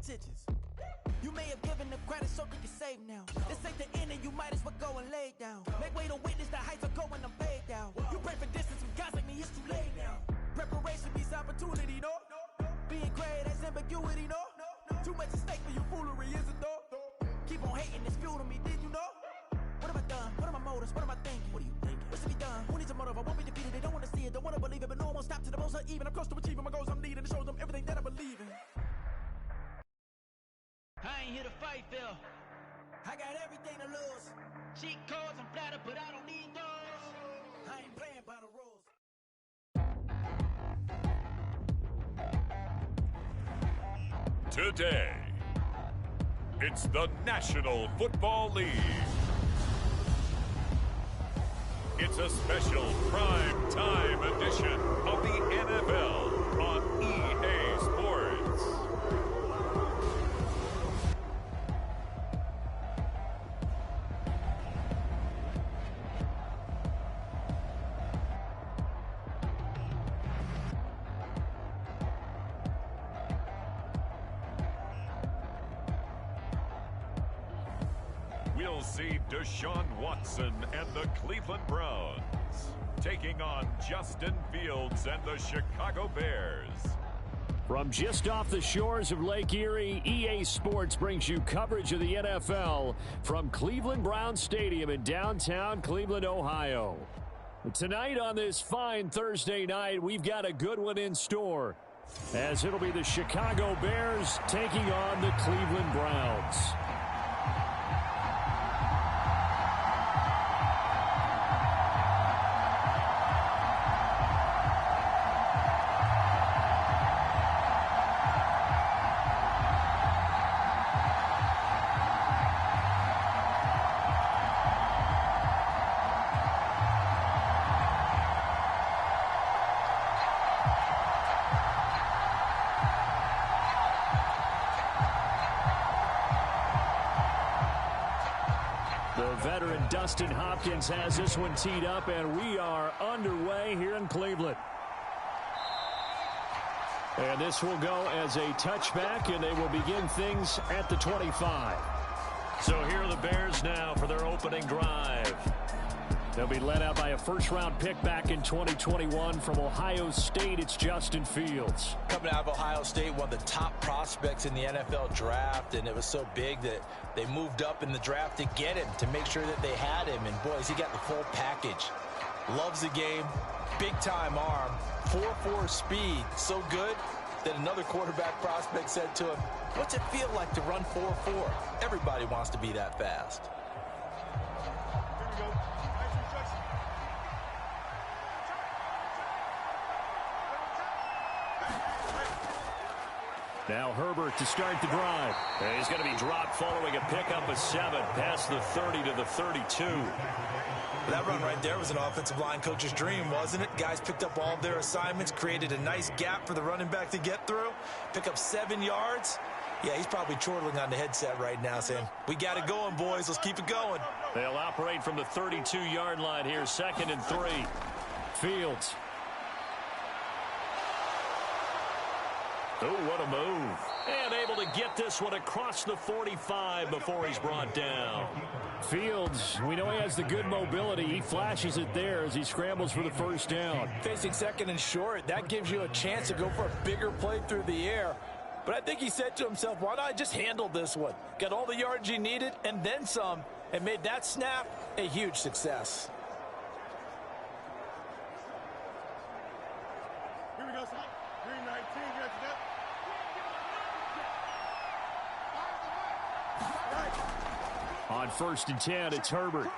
intentions. You may have given the credit so you can save now. This ain't the end and you might as well go and lay down. Make way to witness the heights are going, I'm paid down. You pray for distance with guys like me, it's too late now. Preparation means opportunity, no? Being great, that's ambiguity, no? Too much at stake for you foolery, is it though? Keep on hating, it's fuel to me, did you know? What have I done? What are my motives? What am I thinking? What are you thinking? What's to be done? Who needs a motive? I won't be defeated, they don't want to see it, don't want to believe it, but no one won't stop to the most uneven. I'm close to achieving my goals, I'm needing to show them everything that I believe in. I ain't here to fight, Phil. I got everything to lose. Cheat codes, I'm flattered, but I don't need those. I ain't playing by the rules. Today, it's the National Football League. It's a special prime time edition of the NFL on EA Sports. We'll see Deshaun Watson and the Cleveland Browns taking on Justin Fields and the Chicago Bears. From just off the shores of Lake Erie, EA Sports brings you coverage of the NFL from Cleveland Browns Stadium in downtown Cleveland, Ohio. Tonight on this fine Thursday night, we've got a good one in store, as it'll be the Chicago Bears taking on the Cleveland Browns. Veteran Dustin Hopkins has this one teed up, and we are underway here in Cleveland. And this will go as a touchback, and they will begin things at the 25. So here are the Bears now for their opening drive. They'll be led out by a first-round pick back in 2021 from Ohio State. It's Justin Fields. Coming out of Ohio State, one of the top prospects in the NFL draft, and it was so big that they moved up in the draft to get him, to make sure that they had him. And, boys, he got the full package. Loves the game, big-time arm, 4.4 speed, so good that another quarterback prospect said to him, "What's it feel like to run 4.4? Everybody wants to be that fast." Now Herbert to start the drive. And he's going to be dropped following a pickup of 7 past the 30 to the 32. That run right there was an offensive line coach's dream, wasn't it? Guys picked up all of their assignments, created a nice gap for the running back to get through, pick up 7 yards. Yeah, he's probably chortling on the headset right now saying, "We got it going, boys. Let's keep it going." They'll operate from the 32-yard line here, 2nd and 3. Fields. Oh, what a move. And able to get this one across the 45 before he's brought down. Fields, we know he has the good mobility. He flashes it there as he scrambles for the first down. Facing 2nd and short, that gives you a chance to go for a bigger play through the air. But I think he said to himself, why not just handle this one? Got all the yards he needed and then some, and made that snap a huge success. Here we go, son. Green 19, you ready to go? On 1st and 10, it's Herbert.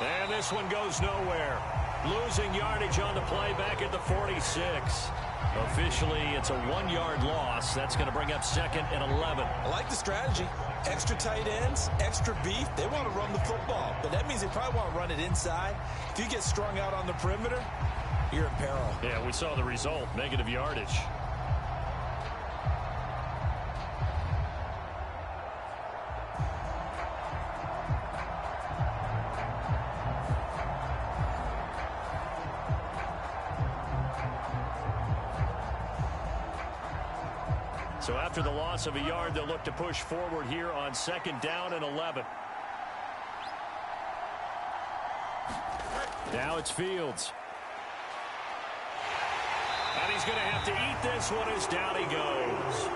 And this one goes nowhere. Losing yardage on the play back at the 46. Officially, it's a 1-yard loss. That's going to bring up 2nd and 11. I like the strategy. Extra tight ends, extra beef. They want to run the football, but that means they probably want to run it inside. If you get strung out on the perimeter, you're in peril. Yeah, we saw the result, negative yardage. So after the loss of a yard, they'll look to push forward here on 2nd down and 11. Now it's Fields. And he's going to have to eat this one as down he goes.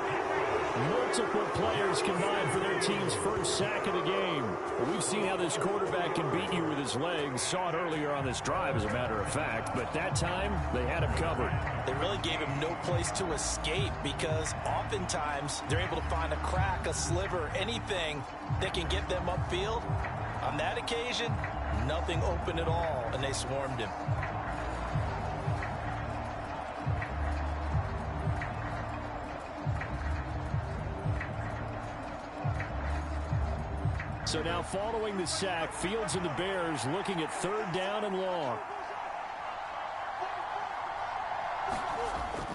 Multiple players combined for their team's first sack of the game. We've seen how this quarterback can beat you with his legs. Saw it earlier on this drive, as a matter of fact. But that time, they had him covered. They really gave him no place to escape because oftentimes they're able to find a crack, a sliver, anything that can get them upfield. On that occasion, nothing open at all, and they swarmed him. So now following the sack, Fields and the Bears looking at 3rd down and long.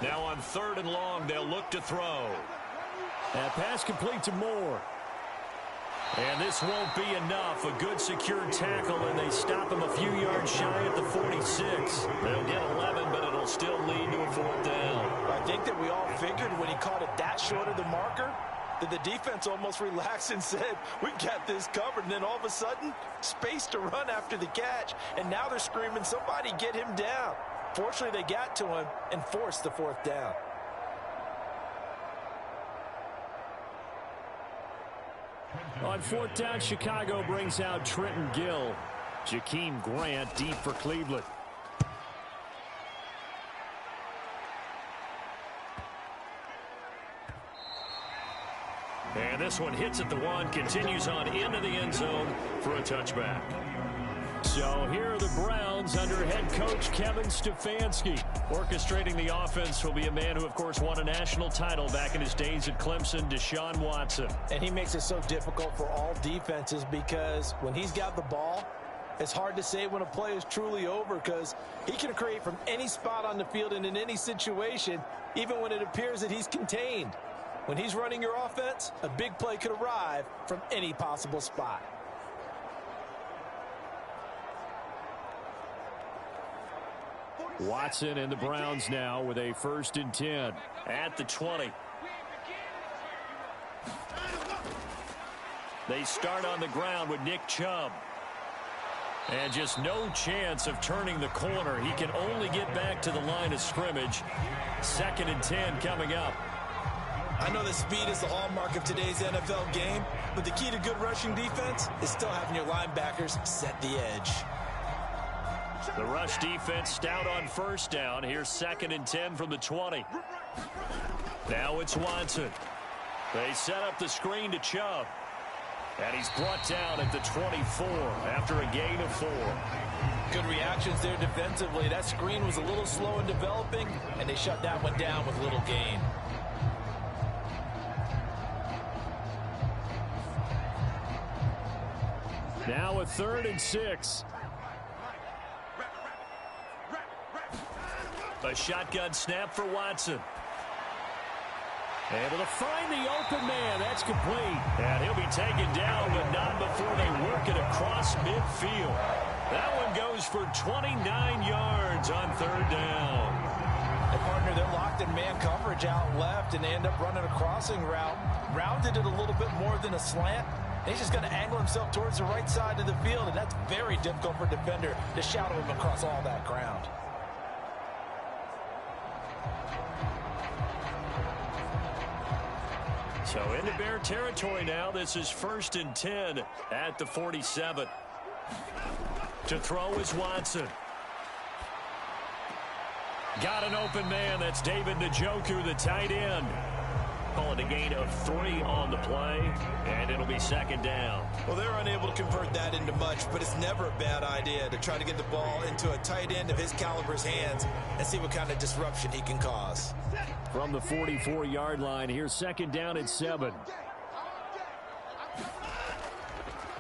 Now on 3rd and long, they'll look to throw. That pass complete to Moore. And this won't be enough. A good secured tackle, and they stop him a few yards shy at the 46. They'll get 11, but it'll still lead to a 4th down. I think that we all figured when he caught it that short of the marker, that the defense almost relaxed and said, we got this covered. And then all of a sudden, space to run after the catch. And now they're screaming, somebody get him down. Fortunately, they got to him and forced the 4th down. On 4th down, Chicago brings out Trenton Gill. Jakeem Grant deep for Cleveland. And this one hits at the 1, continues on into the end zone for a touchback. So here are the Browns under head coach Kevin Stefanski. Orchestrating the offense will be a man who, of course, won a national title back in his days at Clemson, Deshaun Watson. And he makes it so difficult for all defenses because when he's got the ball, it's hard to say when a play is truly over because he can create from any spot on the field and in any situation, even when it appears that he's contained. When he's running your offense, a big play could arrive from any possible spot. Watson and the Browns now with a 1st and 10 at the 20. They start on the ground with Nick Chubb. And just no chance of turning the corner. He can only get back to the line of scrimmage. 2nd and 10 coming up. I know that speed is the hallmark of today's NFL game, but the key to good rushing defense is still having your linebackers set the edge. The rush defense stout on 1st down. Here's 2nd and 10 from the 20. Now it's Watson. They set up the screen to Chubb. And he's brought down at the 24 after a gain of 4. Good reactions there defensively. That screen was a little slow in developing, and they shut that one down with little gain. Now a 3rd and 6. A shotgun snap for Watson. Able to find the open man. That's complete. And he'll be taken down, but not before they work it across midfield. That one goes for 29 yards on 3rd down. And partner, they're locked in man coverage out left, and they end up running a crossing route. Rounded it a little bit more than a slant. He's just going to angle himself towards the right side of the field, and that's very difficult for a defender to shadow him across all that ground. So into Bear territory now. This is 1st and 10 at the 47. To throw is Watson. Got an open man. That's David Njoku, the tight end. Call it a gain of 3 on the play, and it'll be 2nd down. Well, they're unable to convert that into much, but it's never a bad idea to try to get the ball into a tight end of his caliber's hands and see what kind of disruption he can cause. From the 44-yard line, here's 2nd down at 7.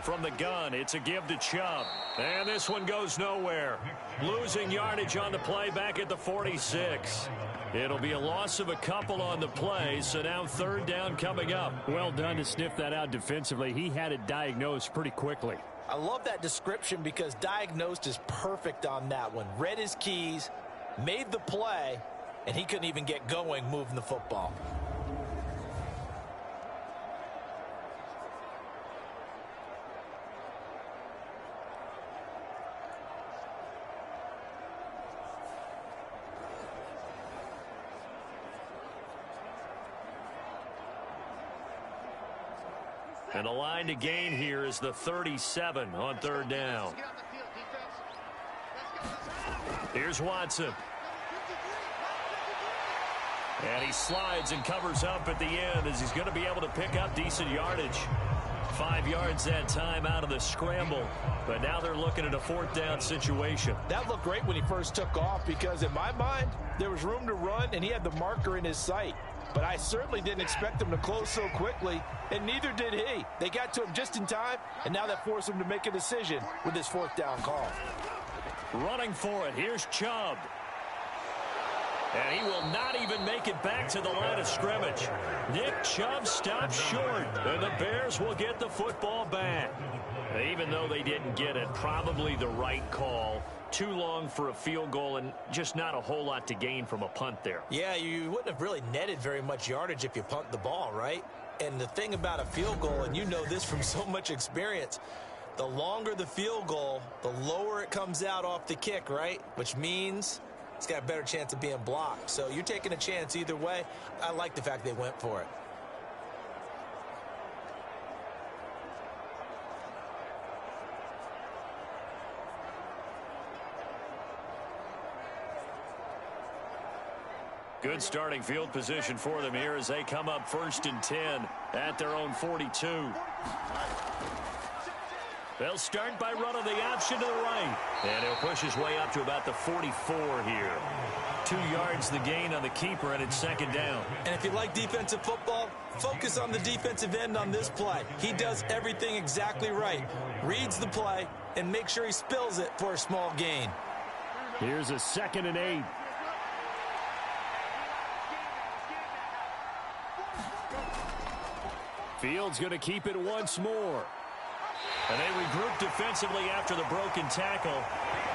From the gun, it's a give to Chubb. And this one goes nowhere. Losing yardage on the play back at the 46. It'll be a loss of a couple on the play, so now 3rd down coming up. Well done to sniff that out defensively. He had it diagnosed pretty quickly. I love that description because diagnosed is perfect on that one. Read his keys, made the play, and he couldn't even get going moving the football. And the line to gain here is the 37 on third down. Here's Watson. And he slides and covers up at the end as he's going to be able to pick up decent yardage. 5 yards that time out of the scramble. But now they're looking at a fourth down situation. That looked great when he first took off because in my mind, there was room to run and he had the marker in his sight. But I certainly didn't expect him to close so quickly, and neither did he. They got to him just in time, and now that forced him to make a decision with his fourth down call. Running for it, here's Chubb. And he will not even make it back to the line of scrimmage. Nick Chubb stops short, and the Bears will get the football back. Even though they didn't get it, probably the right call. Too long for a field goal and just not a whole lot to gain from a punt there. Yeah, you wouldn't have really netted very much yardage if you punt the ball, right? And the thing about a field goal, and you know this from so much experience, the longer the field goal, the lower it comes out off the kick, right? Which means it's got a better chance of being blocked. So you're taking a chance either way. I like the fact they went for it. Good starting field position for them here as they come up 1st and 10 at their own 42. They'll start by running the option to the right. And he'll push his way up to about the 44 here. 2 yards the gain on the keeper, and it's 2nd down. And if you like defensive football, focus on the defensive end on this play. He does everything exactly right. Reads the play and makes sure he spills it for a small gain. Here's a 2nd and 8. Fields going to keep it once more. And they regroup defensively after the broken tackle,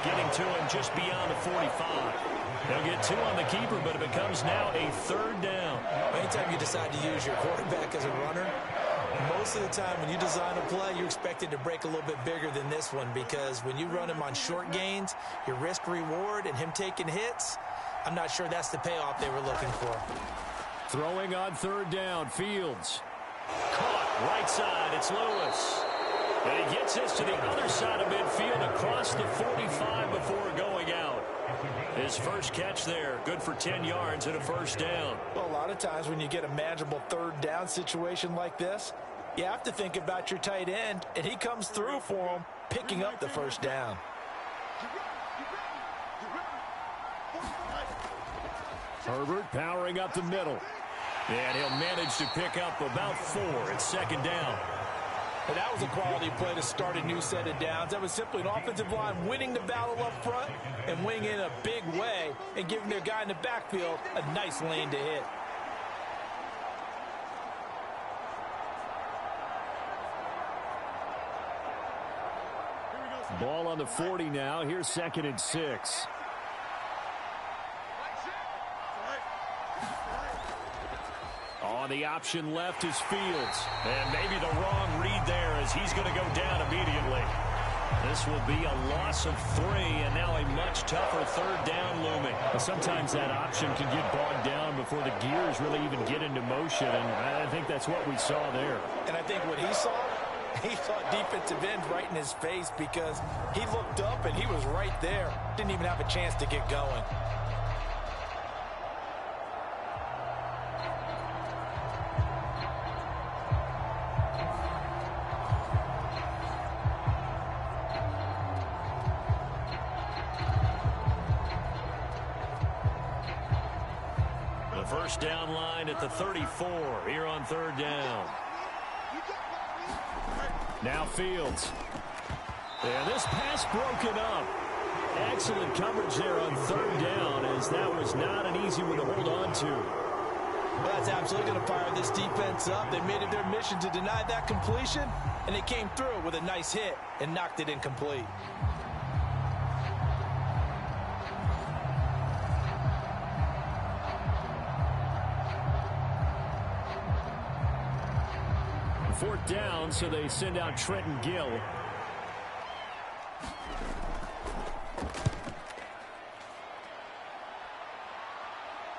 getting to him just beyond the 45. They'll get 2 on the keeper, but it becomes now a 3rd down. Anytime you decide to use your quarterback as a runner, most of the time when you design a play, you expect it to break a little bit bigger than this one because when you run him on short gains, your risk-reward and him taking hits, I'm not sure that's the payoff they were looking for. Throwing on 3rd down, Fields. Caught right side, it's Lewis. And he gets this to the other side of midfield across the 45 before going out. His first catch there, good for 10 yards and a 1st down. Well, a lot of times when you get a manageable 3rd down situation like this, you have to think about your tight end, and he comes through for him, picking up the 1st down. Herbert powering up the middle. And he'll manage to pick up about 4. It's 2nd down. And that was a quality play to start a new set of downs. That was simply an offensive line winning the battle up front and winning in a big way and giving their guy in the backfield a nice lane to hit. Ball on the 40 now. Here's 2nd and 6. On the option left is Fields. And maybe the wrong read there as he's going to go down immediately. This will be a loss of 3 and now a much tougher 3rd down looming. Sometimes that option can get bogged down before the gears really even get into motion, and I think that's what we saw there. And I think what he saw defensive end right in his face because he looked up and he was right there. Didn't even have a chance to get going. The 1st down line at the 34 here on 3rd down. Now Fields. And this pass broken up. Excellent coverage there on 3rd down as that was not an easy one to hold on to. Well, that's absolutely going to fire this defense up. They made it their mission to deny that completion, and they came through with a nice hit and knocked it incomplete. Fourth down, so they send out Trenton Gill.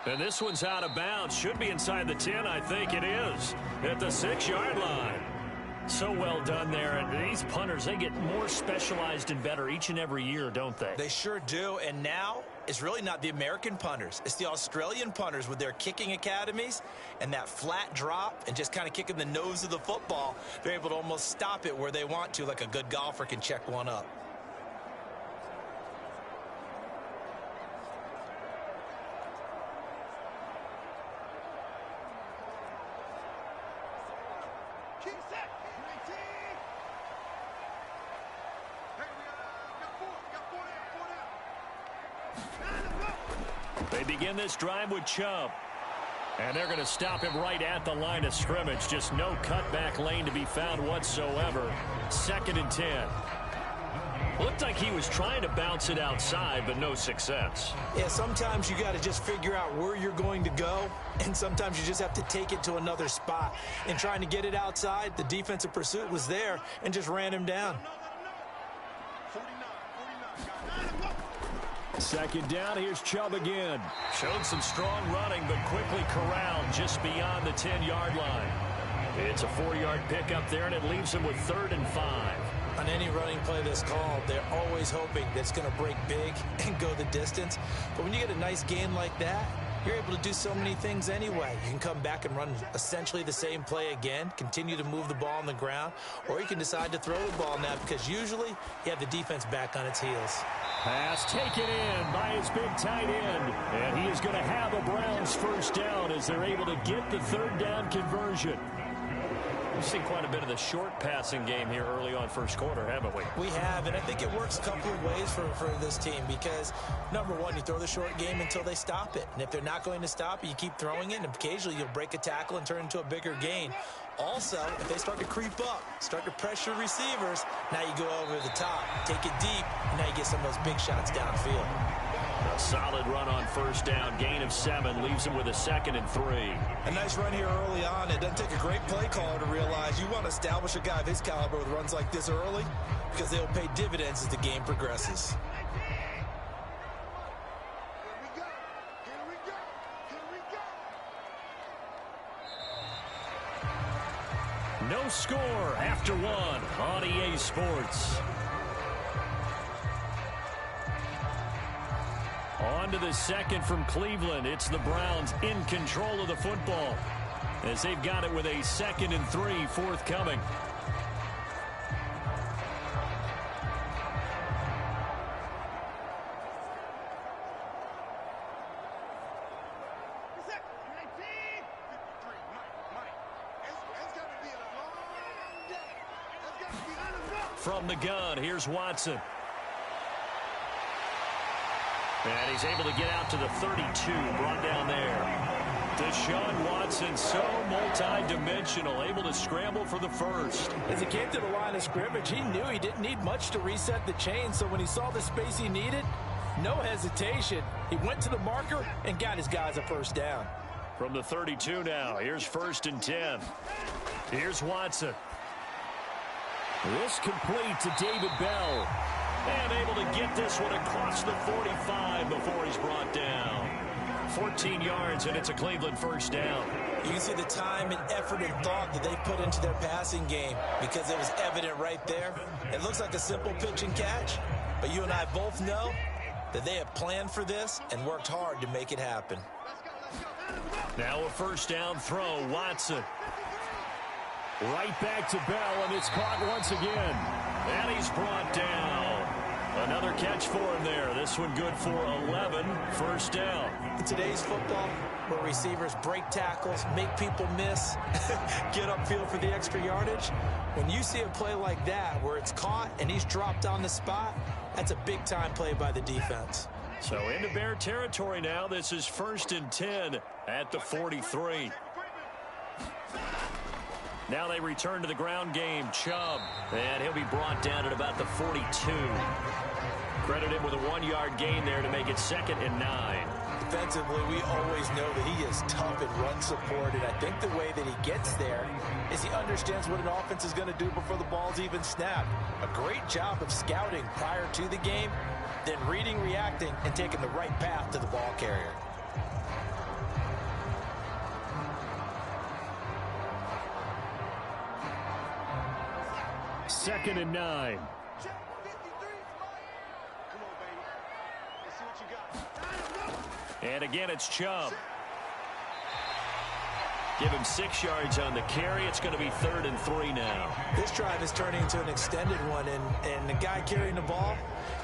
And this one's out of bounds. Should be inside the 10, I think it is. At the 6-yard line. So well done there. And these punters, they get more specialized and better each and every year, don't they? They sure do. And now it's really not the American punters. It's the Australian punters with their kicking academies and that flat drop and just kind of kicking the nose of the football. They're able to almost stop it where they want to, like a good golfer can check one up. They begin this drive with Chubb. And they're going to stop him right at the line of scrimmage. Just no cutback lane to be found whatsoever. 2nd and 10. Looked like he was trying to bounce it outside, but no success. Yeah, sometimes you got to just figure out where you're going to go, and sometimes you just have to take it to another spot. In trying to get it outside, the defensive pursuit was there and just ran him down. 2nd down, here's Chubb again. Showed some strong running, but quickly corralled just beyond the 10-yard line. It's a 4-yard pickup there, and it leaves him with 3rd and 5. On any running play that's called, they're always hoping that it's going to break big and go the distance. But when you get a nice gain like that, you're able to do so many things anyway. You can come back and run essentially the same play again, continue to move the ball on the ground, or you can decide to throw the ball now because usually you have the defense back on its heels. Pass taken in by his big tight end, and he is going to have a Browns 1st down as they're able to get the 3rd down conversion. We've seen quite a bit of the short passing game here early on 1st quarter, haven't we? We have, and I think it works a couple of ways for this team because, number one, you throw the short game until they stop it. And if they're not going to stop it, you keep throwing it, and occasionally you'll break a tackle and turn it into a bigger gain. Also, if they start to creep up, start to pressure receivers, now you go over the top, take it deep, and now you get some of those big shots downfield. A solid run on 1st down, gain of 7, leaves him with a 2nd and 3. A nice run here early on. It doesn't take a great play caller to realize you want to establish a guy of his caliber with runs like this early because they'll pay dividends as the game progresses. No score after 1 on EA Sports. On to the 2nd from Cleveland. It's the Browns in control of the football as they've got it with a 2nd and 3 forthcoming. From the gun, here's Watson. And he's able to get out to the 32, brought down there. Deshaun Watson, so multi-dimensional, able to scramble for the 1st. As he came to the line of scrimmage, he knew he didn't need much to reset the chain, so when he saw the space he needed, no hesitation. He went to the marker and got his guys a 1st down. From the 32 now, here's 1st and 10. Here's Watson. This complete to David Bell. And able to get this one across the 45 before he's brought down. 14 yards, and it's a Cleveland 1st down. You can see the time and effort and thought that they put into their passing game because it was evident right there. It looks like a simple pitch and catch, but you and I both know that they have planned for this and worked hard to make it happen. Now a 1st down throw, Watson. Right back to Bell, and it's caught once again. And he's brought down. Another catch for him there. This one good for 11. 1st down. In today's football, where receivers break tackles, make people miss, get upfield for the extra yardage, when you see a play like that where it's caught and he's dropped on the spot, that's a big-time play by the defense. So into Bear territory now. This is 1st and 10 at the 43. Now they return to the ground game. Chubb. And he'll be brought down at about the 42. Credit him with a 1-yard gain there to make it 2nd and 9. Defensively, we always know that he is tough in run support, and I think the way that he gets there is he understands what an offense is going to do before the ball's even snapped. A great job of scouting prior to the game, then reading, reacting, and taking the right path to the ball carrier. 2nd and 9. And again, it's Chubb. Give him 6 yards on the carry. It's going to be 3rd and 3 now. This drive is turning into an extended one, and the guy carrying the ball,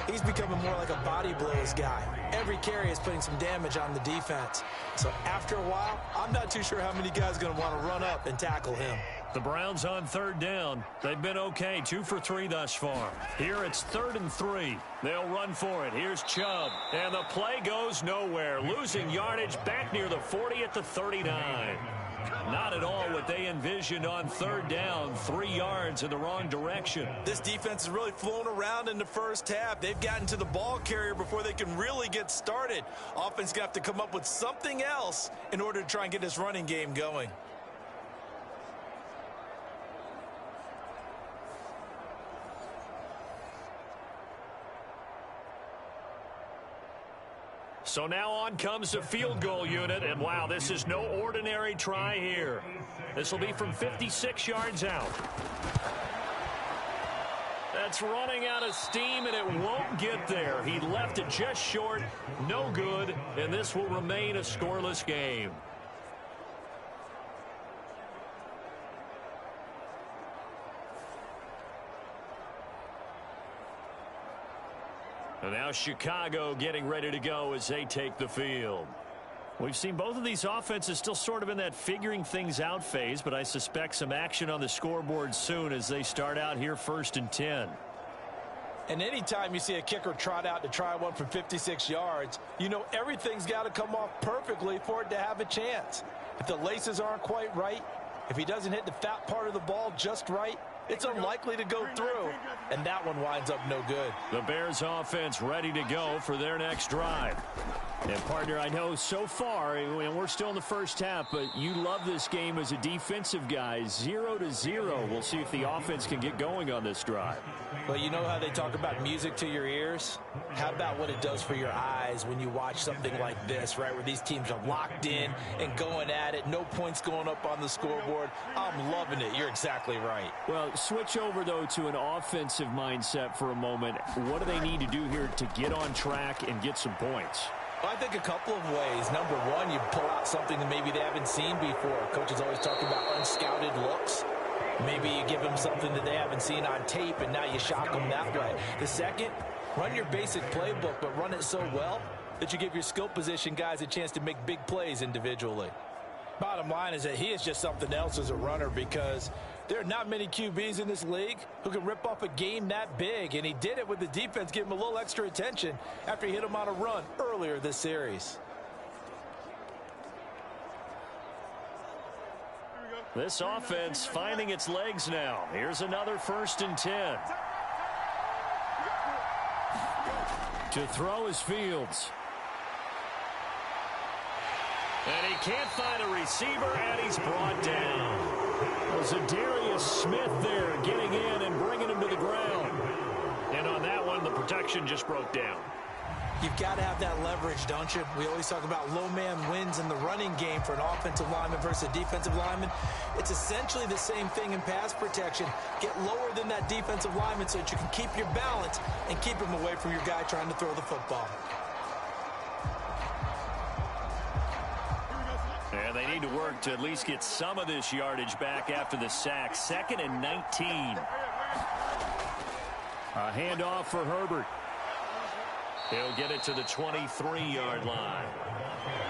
he's becoming more like a body blows guy. Every carry is putting some damage on the defense. So after a while, I'm not too sure how many guys are going to want to run up and tackle him. The Browns on 3rd down. They've been okay, 2 for 3 thus far. Here it's 3rd and 3. They'll run for it. Here's Chubb. And the play goes nowhere. Losing yardage back near the 40 at the 39. Not at all what they envisioned on 3rd down. 3 yards in the wrong direction. This defense is really flown around in the first half. They've gotten to the ball carrier before they can really get started. Offense got to come up with something else in order to try and get this running game going. So now on comes the field goal unit, and wow, this is no ordinary try here. This will be from 56 yards out. That's running out of steam, and it won't get there. He left it just short, no good, and this will remain a scoreless game. And now Chicago getting ready to go as they take the field. We've seen both of these offenses still sort of in that figuring things out phase, but I suspect some action on the scoreboard soon as they start out here 1st and 10. And anytime you see a kicker trot out to try one from 56 yards, you know everything's got to come off perfectly for it to have a chance. If the laces aren't quite right, if he doesn't hit the fat part of the ball just right, it's unlikely to go through, and that one winds up no good. The Bears offense ready to go for their next drive. And, partner, I know so far, and we're still in the first half, but you love this game as a defensive guy. 0-0. We'll see if the offense can get going on this drive. Well, you know how they talk about music to your ears? How about what it does for your eyes when you watch something like this, right, where these teams are locked in and going at it, no points going up on the scoreboard? I'm loving it. You're exactly right. Well, switch over, though, to an offensive mindset for a moment. What do they need to do here to get on track and get some points? Well, I think a couple of ways. Number one, you pull out something that maybe they haven't seen before. Coach is always talking about unscouted looks. Maybe you give them something that they haven't seen on tape, and now you shock them that way. The second, run your basic playbook, but run it so well that you give your skill position guys a chance to make big plays individually. Bottom line is that he is just something else as a runner, because there are not many QBs in this league who can rip off a game that big, and he did it with the defense giving him a little extra attention after he hit him on a run earlier this series. This offense finding its legs now. Here's another 1st and 10. To throw is Fields. And he can't find a receiver, and he's brought down. Zadarius Smith there getting in and bringing him to the ground. And on that one, the protection just broke down. You've got to have that leverage, don't you? We always talk about low man wins in the running game for an offensive lineman versus a defensive lineman. It's essentially the same thing in pass protection. Get lower than that defensive lineman so that you can keep your balance and keep him away from your guy trying to throw the football. And they need to work to at least get some of this yardage back after the sack. 2nd and 19. A handoff for Herbert. He'll get it to the 23-yard line.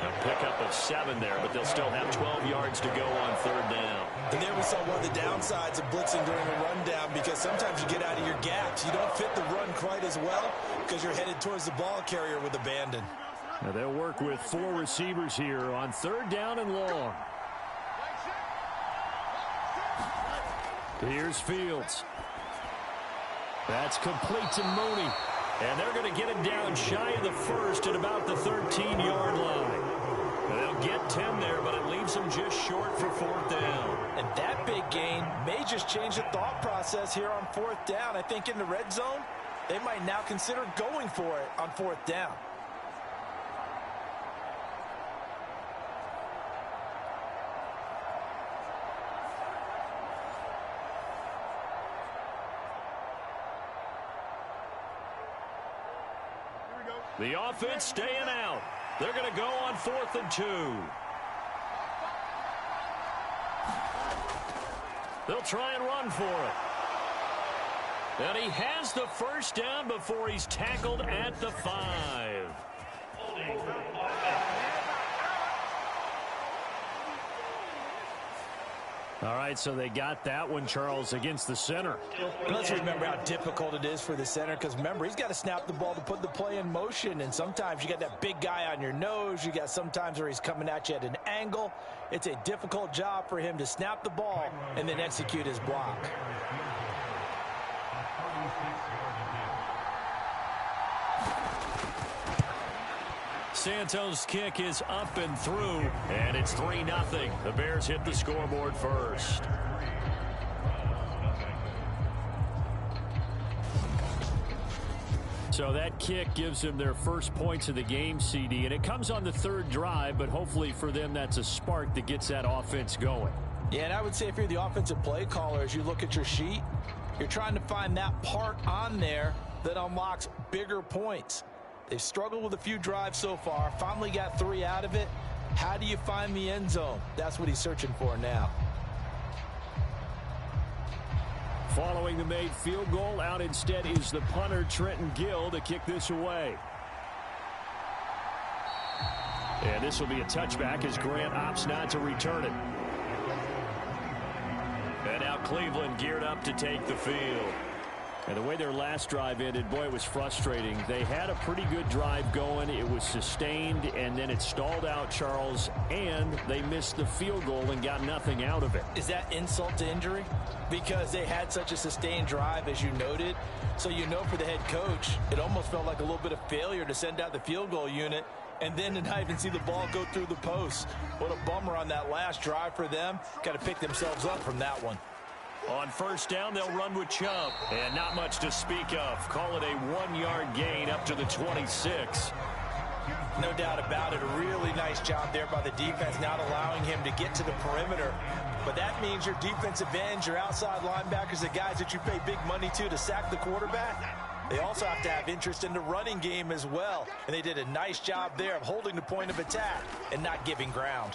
A pickup of 7 there, but they'll still have 12 yards to go on 3rd down. And there we saw one of the downsides of blitzing during a rundown, because sometimes you get out of your gaps. You don't fit the run quite as well because you're headed towards the ball carrier with abandon. Now they'll work with 4 receivers here on 3rd down and long. Here's Fields. That's complete to Mooney. And they're going to get it down shy of the 1st at about the 13-yard line. They'll get 10 there, but it leaves them just short for 4th down. And that big gain may just change the thought process here on 4th down. I think in the red zone, they might now consider going for it on 4th down. The offense staying out. They're going to go on 4th and 2. They'll try and run for it. And he has the first down before he's tackled at the 5. All right, so they got that one, Charles, against the center. Let's remember how difficult it is for the center, because remember, he's got to snap the ball to put the play in motion, and sometimes you got that big guy on your nose. You got sometimes where he's coming at you at an angle. It's a difficult job for him to snap the ball and then execute his block. Santos' kick is up and through, and it's 3-0. The Bears hit the scoreboard first. So that kick gives them their first points of the game, CD, and it comes on the 3rd drive, but hopefully for them that's a spark that gets that offense going. Yeah, and I would say if you're the offensive play caller, as you look at your sheet, you're trying to find that part on there that unlocks bigger points. They've struggled with a few drives so far, finally got 3 out of it. How do you find the end zone? That's what he's searching for now. Following the made field goal, out instead is the punter, Trenton Gill, to kick this away. And this will be a touchback as Grant opts not to return it. And now Cleveland geared up to take the field. And the way their last drive ended, boy, it was frustrating. They had a pretty good drive going. It was sustained, and then it stalled out, Charles, and they missed the field goal and got nothing out of it. Is that insult to injury? Because they had such a sustained drive, as you noted. So you know for the head coach, it almost felt like a little bit of failure to send out the field goal unit and then to not even see the ball go through the post. What a bummer on that last drive for them. Got to pick themselves up from that one. On 1st down, they'll run with Chubb. And not much to speak of. Call it a 1-yard gain up to the 26. No doubt about it. A really nice job there by the defense, not allowing him to get to the perimeter. But that means your defensive ends, your outside linebackers, the guys that you pay big money to sack the quarterback, they also have to have interest in the running game as well. And they did a nice job there of holding the point of attack and not giving ground.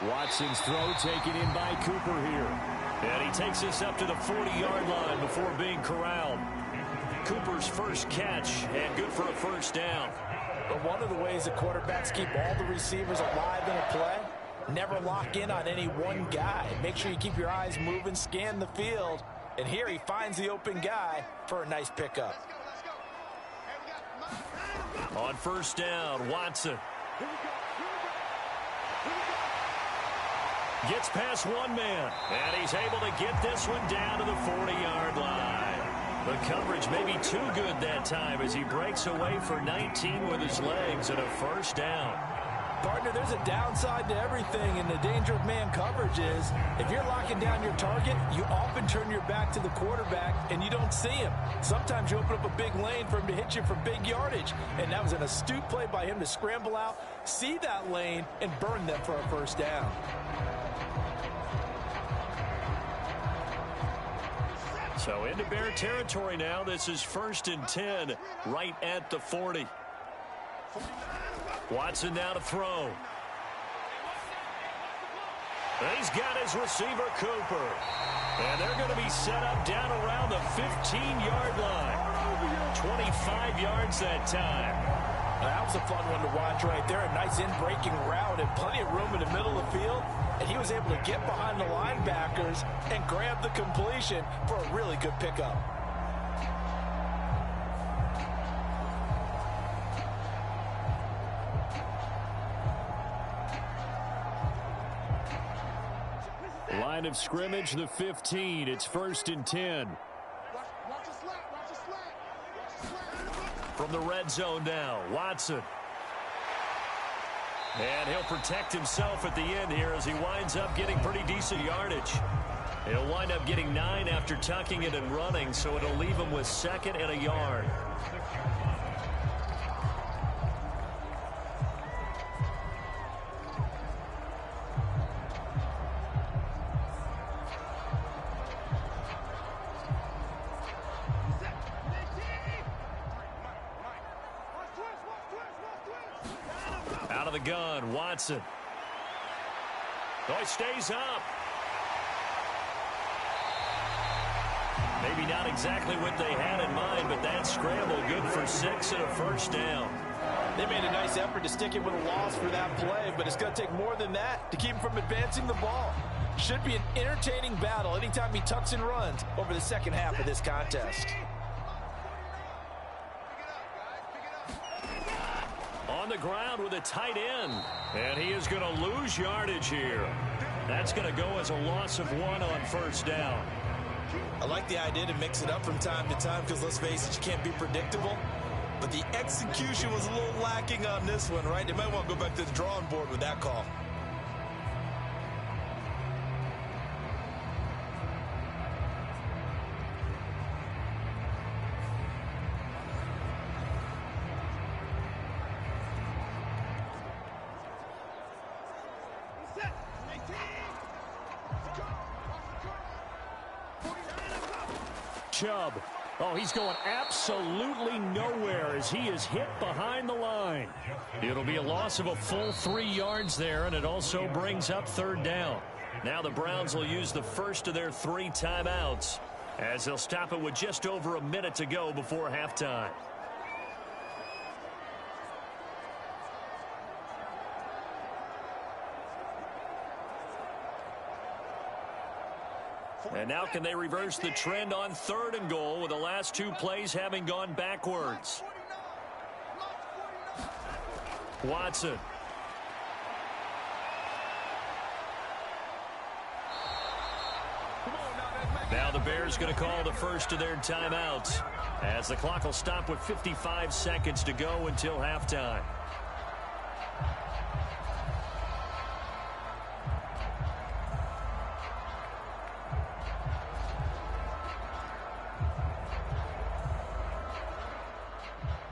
Watson's throw taken in by Cooper here. And he takes this up to the 40-yard line before being corralled. Cooper's first catch, and good for a first down. But one of the ways the quarterbacks keep all the receivers alive in a play, never lock in on any one guy. Make sure you keep your eyes moving, scan the field. And here he finds the open guy for a nice pickup. On 1st down, Watson gets past one man, and he's able to get this one down to the 40-yard line. The coverage may be too good that time as he breaks away for 19 with his legs and a first down. Partner, there's a downside to everything, and the danger of man coverage is if you're locking down your target, you often turn your back to the quarterback and you don't see him. Sometimes you open up a big lane for him to hit you for big yardage, and that was an astute play by him to scramble out, see that lane, and burn them for a first down. So into Bear territory now. This is 1st and 10 right at the 40. Watson now to throw. He's got his receiver, Cooper. And they're going to be set up down around the 15-yard line. 25 yards that time. That was a fun one to watch right there. A nice in-breaking route and plenty of room in the middle of the field. And he was able to get behind the linebackers and grab the completion for a really good pickup. Line of scrimmage, the 15. It's 1st and 10. From the red zone now, Watson. And he'll protect himself at the end here as he winds up getting pretty decent yardage. He'll wind up getting 9 after tucking it and running, so it'll leave him with 2nd and a yard. of the gun. Watson. Oh, he stays up. Maybe not exactly what they had in mind, but that scramble good for 6 and a first down. They made a nice effort to stick it with a loss for that play, but it's going to take more than that to keep him from advancing the ball. Should be an entertaining battle anytime he tucks and runs over the second half of this contest. On the ground with a tight end, and he is going to lose yardage here. That's going to go as a loss of 1 on first down. I like the idea to mix it up from time to time because, let's face it, you can't be predictable. But the execution was a little lacking on this one, right? They might want to go back to the drawing board with that call. Chubb. Oh, he's going absolutely nowhere as he is hit behind the line. It'll be a loss of a full 3 yards there, and it also brings up third down. Now the Browns will use the first of their 3 timeouts as they'll stop it with just over a minute to go before halftime. And now can they reverse the trend on 3rd and goal with the last 2 plays having gone backwards? Watson. Now the Bears going to call the first of their timeouts as the clock will stop with 55 seconds to go until halftime.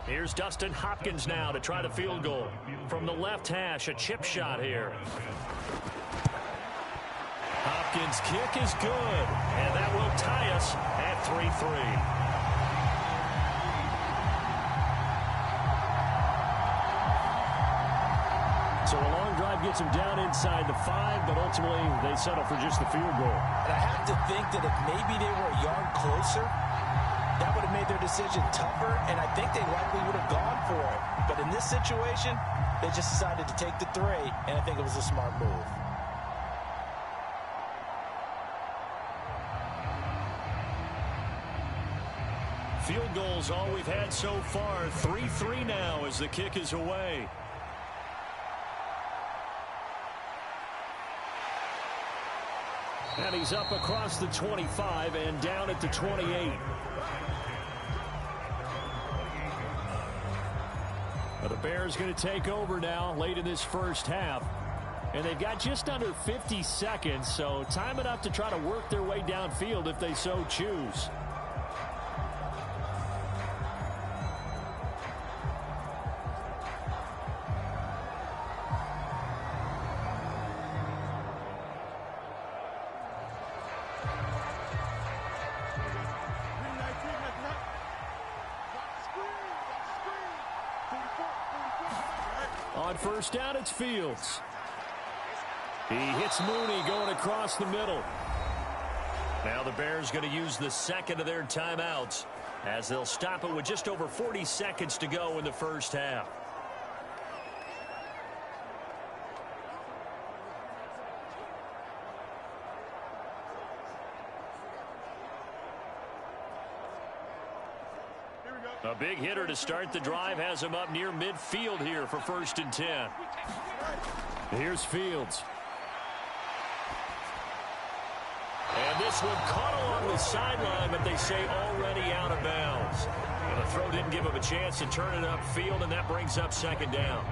Here's Dustin Hopkins now to try the field goal. From the left hash, a chip shot here. Hopkins' kick is good, and that will tie us at 3-3. So a long drive gets them down inside the 5, but ultimately they settle for just the field goal. And I have to think that if maybe they were a yard closer, that would have made their decision tougher, and I think they likely would have gone for it. But in this situation, they just decided to take the 3, and I think it was a smart move. Field goals all we've had so far. 3-3 now as the kick is away. And he's up across the 25 and down at the 28. Well, the Bears going to take over now late in this first half. And they've got just under 50 seconds, so time enough to try to work their way downfield if they so choose. On first down, it's Fields. He hits Mooney going across the middle. Now the Bears going to use the second of their timeouts as they'll stop it with just over 40 seconds to go in the first half. A big hitter to start the drive has him up near midfield here for 1st and 10. Here's Fields. And this one caught along the sideline, but they say already out of bounds. And the throw didn't give him a chance to turn it upfield, and that brings up 2nd down.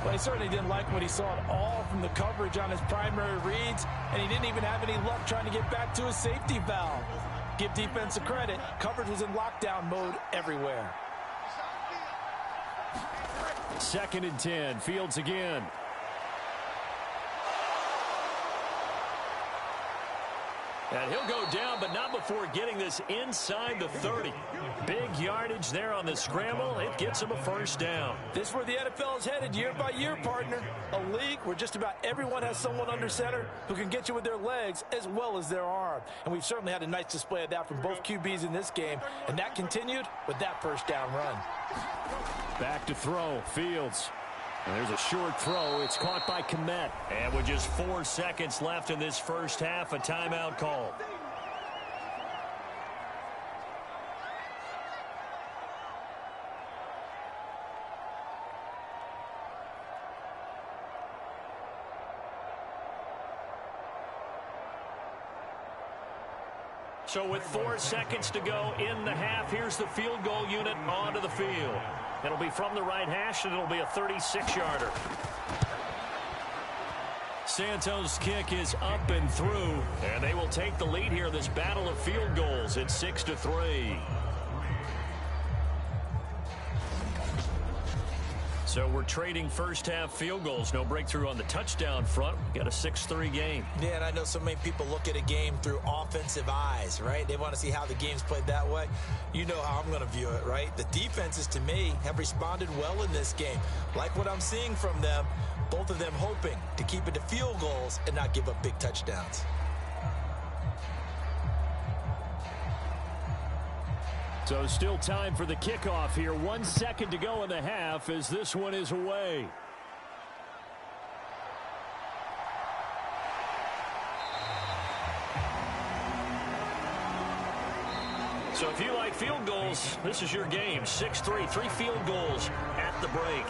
Well, he certainly didn't like what he saw at all from the coverage on his primary reads, and he didn't even have any luck trying to get back to his safety valve. Give defense a credit. Coverage was in lockdown mode everywhere. 2nd and 10. Fields again. And he'll go down, but not before getting this inside the 30. Big yardage there on the scramble. It gets him a first down. This is where the NFL is headed year by year, partner. A league where just about everyone has someone under center who can get you with their legs as well as their arm. And we've certainly had a nice display of that from both QBs in this game. And that continued with that first down run. Back to throw, Fields. And there's a short throw. It's caught by Kmet. And with just 4 seconds left in this first half, a timeout call. So with 4 seconds to go in the half, here's the field goal unit onto the field. It'll be from the right hash, and it'll be a 36-yarder. Santos' kick is up and through, and they will take the lead here in this battle of field goals. It's 6-3. So we're trading first-half field goals. No breakthrough on the touchdown front. We've got a 6-3 game. Yeah, and I know so many people look at a game through offensive eyes, right? They want to see how the game's played that way. You know how I'm going to view it, right? The defenses, to me, have responded well in this game. Like what I'm seeing from them, both of them hoping to keep it to field goals and not give up big touchdowns. So still time for the kickoff here. 1 second to go in the half as this one is away. So if you like field goals, this is your game. 6-3, 3 field goals at the break.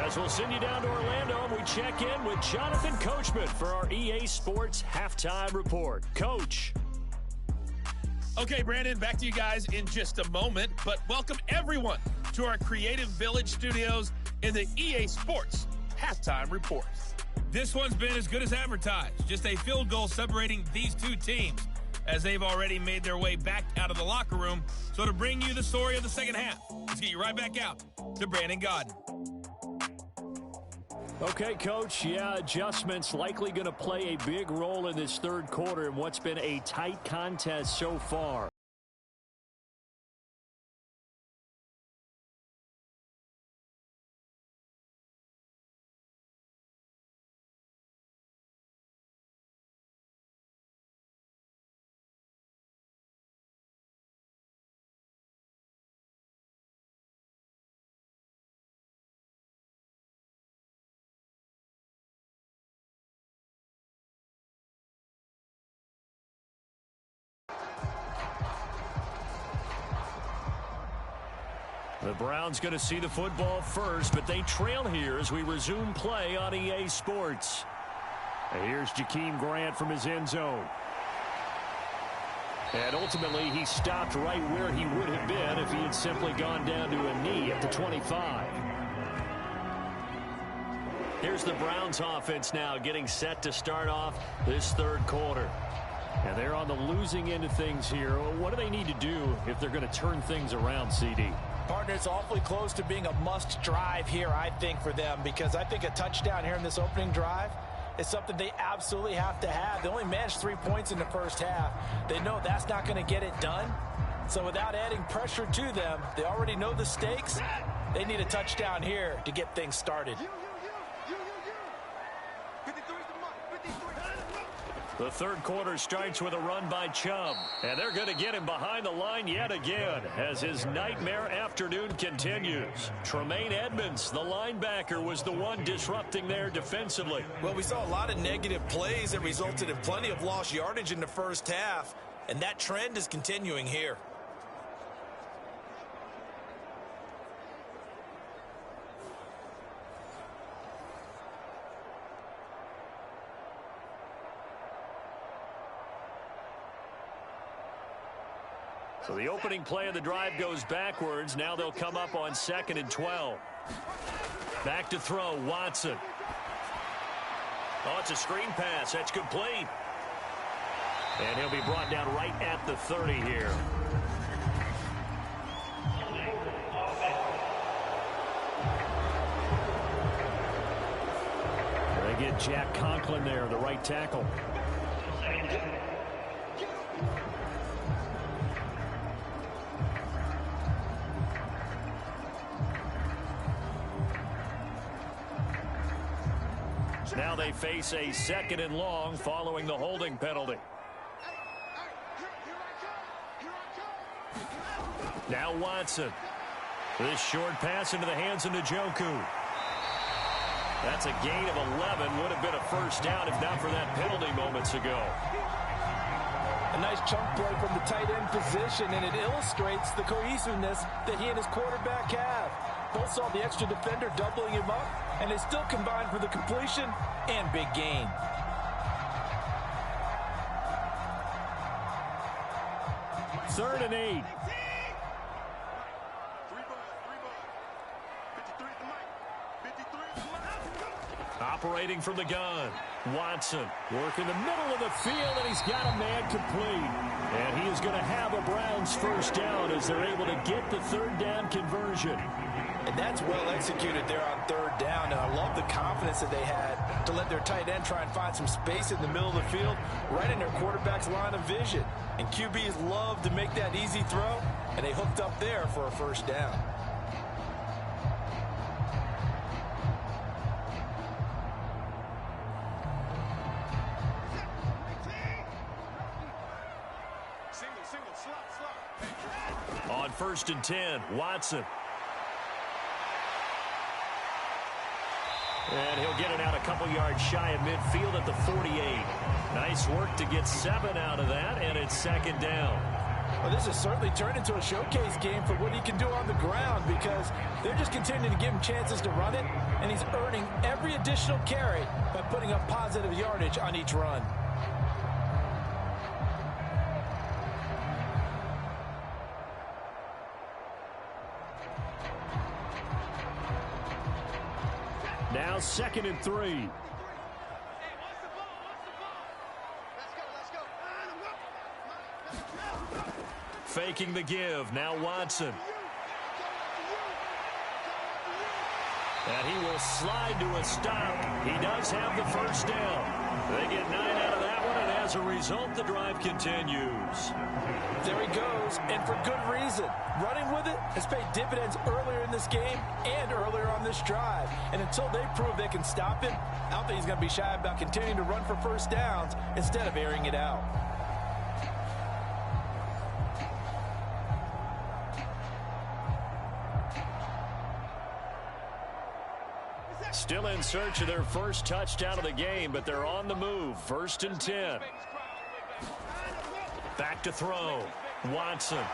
As we'll send you down to Orlando, and we check in with Jonathan Coachman for our EA Sports Halftime Report. Coach. Okay, Brandon, back to you guys in just a moment, but welcome everyone to our Creative Village studios in the EA Sports Halftime Report. This one's been as good as advertised, just a field goal separating these two teams as they've already made their way back out of the locker room. So to bring you the story of the second half, let's get you right back out to Brandon Godden. Okay, Coach, yeah, adjustments likely going to play a big role in this third quarter in what's been a tight contest so far. The Browns going to see the football first, but they trail here as we resume play on EA Sports. And here's Jakeem Grant from his end zone. And ultimately, he stopped right where he would have been if he had simply gone down to a knee at the 25. Here's the Browns offense now getting set to start off this third quarter. And they're on the losing end of things here. What do they need to do if they're going to turn things around, CD? Partner, it's awfully close to being a must drive here, I think, for them, because I think a touchdown here in this opening drive is something they absolutely have to have. They only managed 3 points in the first half. They know that's not going to get it done. So without adding pressure to them, they already know the stakes. They need a touchdown here to get things started. The third quarter starts with a run by Chubb, and they're going to get him behind the line yet again as his nightmare afternoon continues. Tremaine Edmonds, the linebacker, was the one disrupting there defensively. Well, we saw a lot of negative plays that resulted in plenty of lost yardage in the first half, and that trend is continuing here. So the opening play of the drive goes backwards. Now they'll come up on 2nd and 12. Back to throw, Watson. Oh, it's a screen pass. That's complete. And he'll be brought down right at the 30 here. They get Jack Conklin there, the right tackle. face a 2nd and long following the holding penalty. Now Watson. This short pass into the hands of Njoku. That's a gain of 11. Would have been a first down if not for that penalty moments ago. A nice chunk play from the tight end position, and it illustrates the cohesiveness that he and his quarterback have. Both saw the extra defender doubling him up, and they still combined for the completion and big gain. Third and 8. Operating from the gun. Watson working the middle of the field, and he's got a man complete. And he is going to have a Browns first down as they're able to get the 3rd down conversion. And that's well executed there on 3rd down. And I love the confidence that they had to let their tight end try and find some space in the middle of the field, right in their quarterback's line of vision. And QBs love to make that easy throw, and they hooked up there for a first down. On 1st and 10, Watson. And he'll get it out a couple yards shy of midfield at the 48. Nice work to get 7 out of that, and it's 2nd down. Well, this has certainly turned into a showcase game for what he can do on the ground, because they're just continuing to give him chances to run it, and he's earning every additional carry by putting up positive yardage on each run. Now 2nd and 3. Faking the give. Now Watson. And he will slide to a stop. He does have the first down. They get 9 out of that one, and as a result, the drive continues. There he goes, and for good reason. Running with it has paid dividends earlier in this game and earlier on this drive. And until they prove they can stop him, I don't think he's going to be shy about continuing to run for first downs instead of airing it out. Still in search of their first touchdown of the game, but they're on the move. 1st and 10. Back to throw. Watson.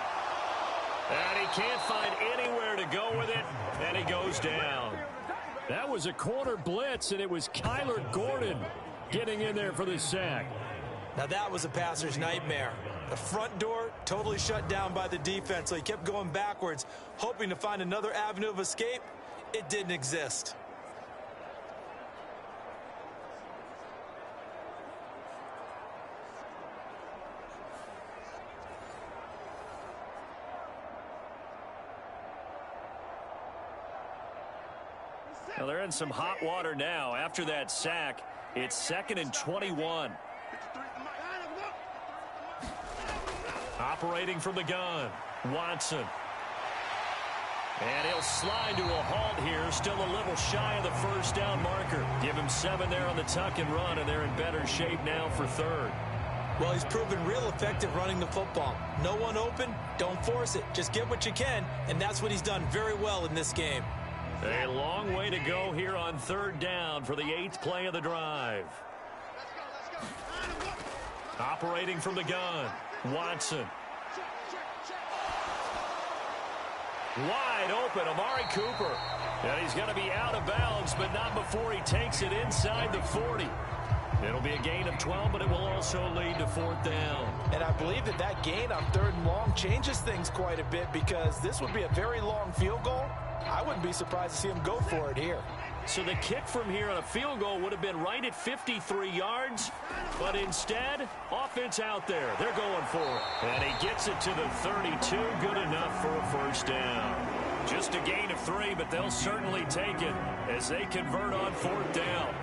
And he can't find anywhere to go with it, and he goes down. That was a corner blitz, and it was Kyler Gordon getting in there for the sack. Now that was a passer's nightmare. The front door totally shut down by the defense, so he kept going backwards, hoping to find another avenue of escape. It didn't exist. Well, they're in some hot water now. After that sack, it's 2nd and 21. Operating from the gun, Watson. And he'll slide to a halt here, still a little shy of the first down marker. Give him 7 there on the tuck and run, and they're in better shape now for 3rd. Well, he's proven real effective running the football. No one open, don't force it. Just get what you can, and that's what he's done very well in this game. A long way to go here on 3rd down for the 8th play of the drive. Operating from the gun, Watson. Wide open, Amari Cooper. And he's going to be out of bounds, but not before he takes it inside the 40. It'll be a gain of 12, but it will also lead to 4th down. And I believe that gain on 3rd and long changes things quite a bit, because this would be a very long field goal. I wouldn't be surprised to see him go for it here. So the kick from here on a field goal would have been right at 53 yards, but instead, offense out there. They're going for it. And he gets it to the 32, good enough for a first down. Just a gain of 3, but they'll certainly take it as they convert on 4th down.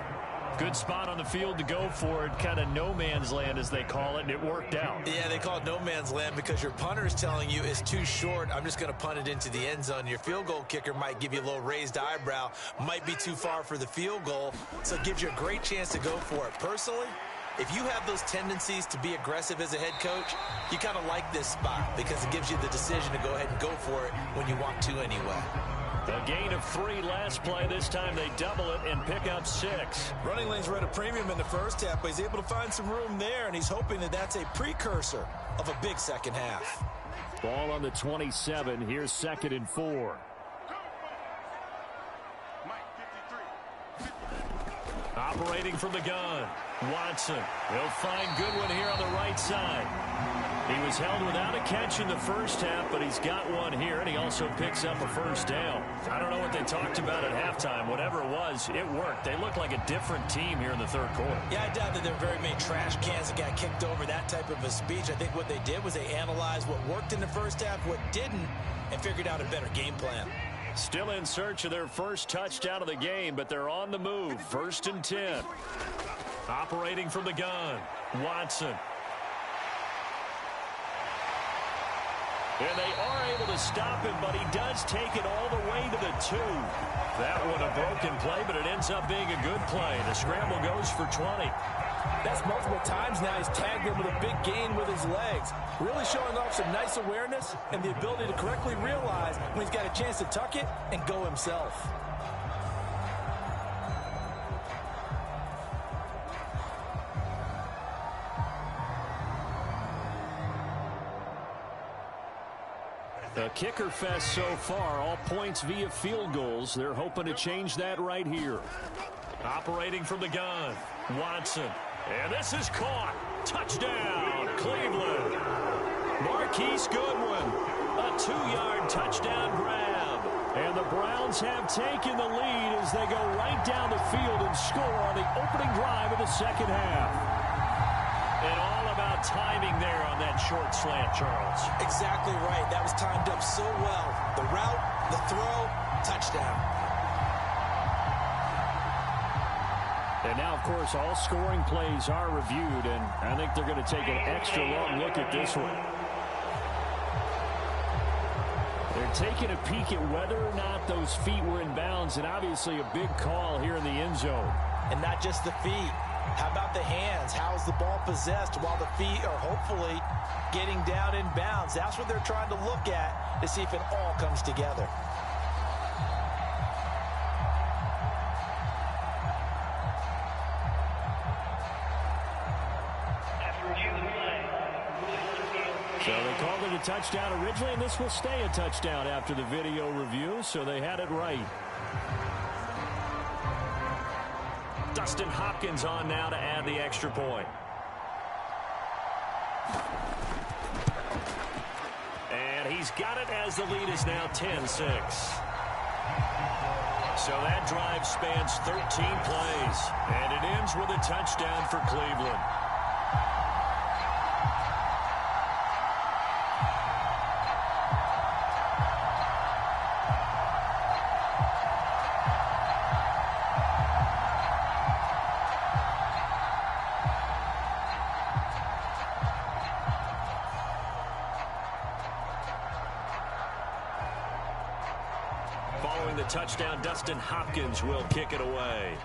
Good spot on the field to go for it, kind of no man's land as they call it, and it worked out. Yeah, they call it no man's land because your punter is telling you it's too short. I'm just going to punt it into the end zone. Your field goal kicker might give you a little raised eyebrow, might be too far for the field goal, so it gives you a great chance to go for it. Personally, if you have those tendencies to be aggressive as a head coach, you kind of like this spot because it gives you the decision to go ahead and go for it when you want to anyway. A gain of 3 last play. This time they double it and pick up 6. Running lanes were at a premium in the first half, but he's able to find some room there, and he's hoping that that's a precursor of a big second half. Ball on the 27. Here's 2nd and 4. Operating from the gun, Watson. He'll find Goodwin here on the right side. He was held without a catch in the first half, but he's got one here, and he also picks up a first down. I don't know what they talked about at halftime. Whatever it was, it worked. They look like a different team here in the third quarter. Yeah, I doubt that there are very many trash cans that got kicked over, that type of a speech. I think what they did was they analyzed what worked in the first half, what didn't, and figured out a better game plan. Still in search of their first touchdown of the game, but they're on the move. 1st and 10. Operating from the gun, Watson. And they are able to stop him, but he does take it all the way to the 2. That one a broken play, but it ends up being a good play. The scramble goes for 20. That's multiple times now he's tagged him with a big gain with his legs. Really showing off some nice awareness and the ability to correctly realize when he's got a chance to tuck it and go himself. A kicker fest so far, all points via field goals. They're hoping to change that right here. Operating from the gun, Watson. And this is caught. Touchdown, Cleveland. Marquise Goodwin, a 2-yard touchdown grab. And the Browns have taken the lead as they go right down the field and score on the opening drive of the second half. And all about timing there on that short slant, Charles. Exactly right. That was timed up so well. The route, the throw, touchdown. And now, of course, all scoring plays are reviewed, and I think they're going to take an extra long look at this one. They're taking a peek at whether or not those feet were in bounds, and obviously a big call here in the end zone. And not just the feet. How about the hands? How's the ball possessed while the feet are hopefully getting down in bounds? That's what they're trying to look at to see if it all comes together. So they called it a touchdown originally, and this will stay a touchdown after the video review, so they had it right. Dustin Hopkins on now to add the extra point. And he's got it as the lead is now 10-6. So that drive spans 13 plays, and it ends with a touchdown for Cleveland. Following the touchdown, Dustin Hopkins will kick it away.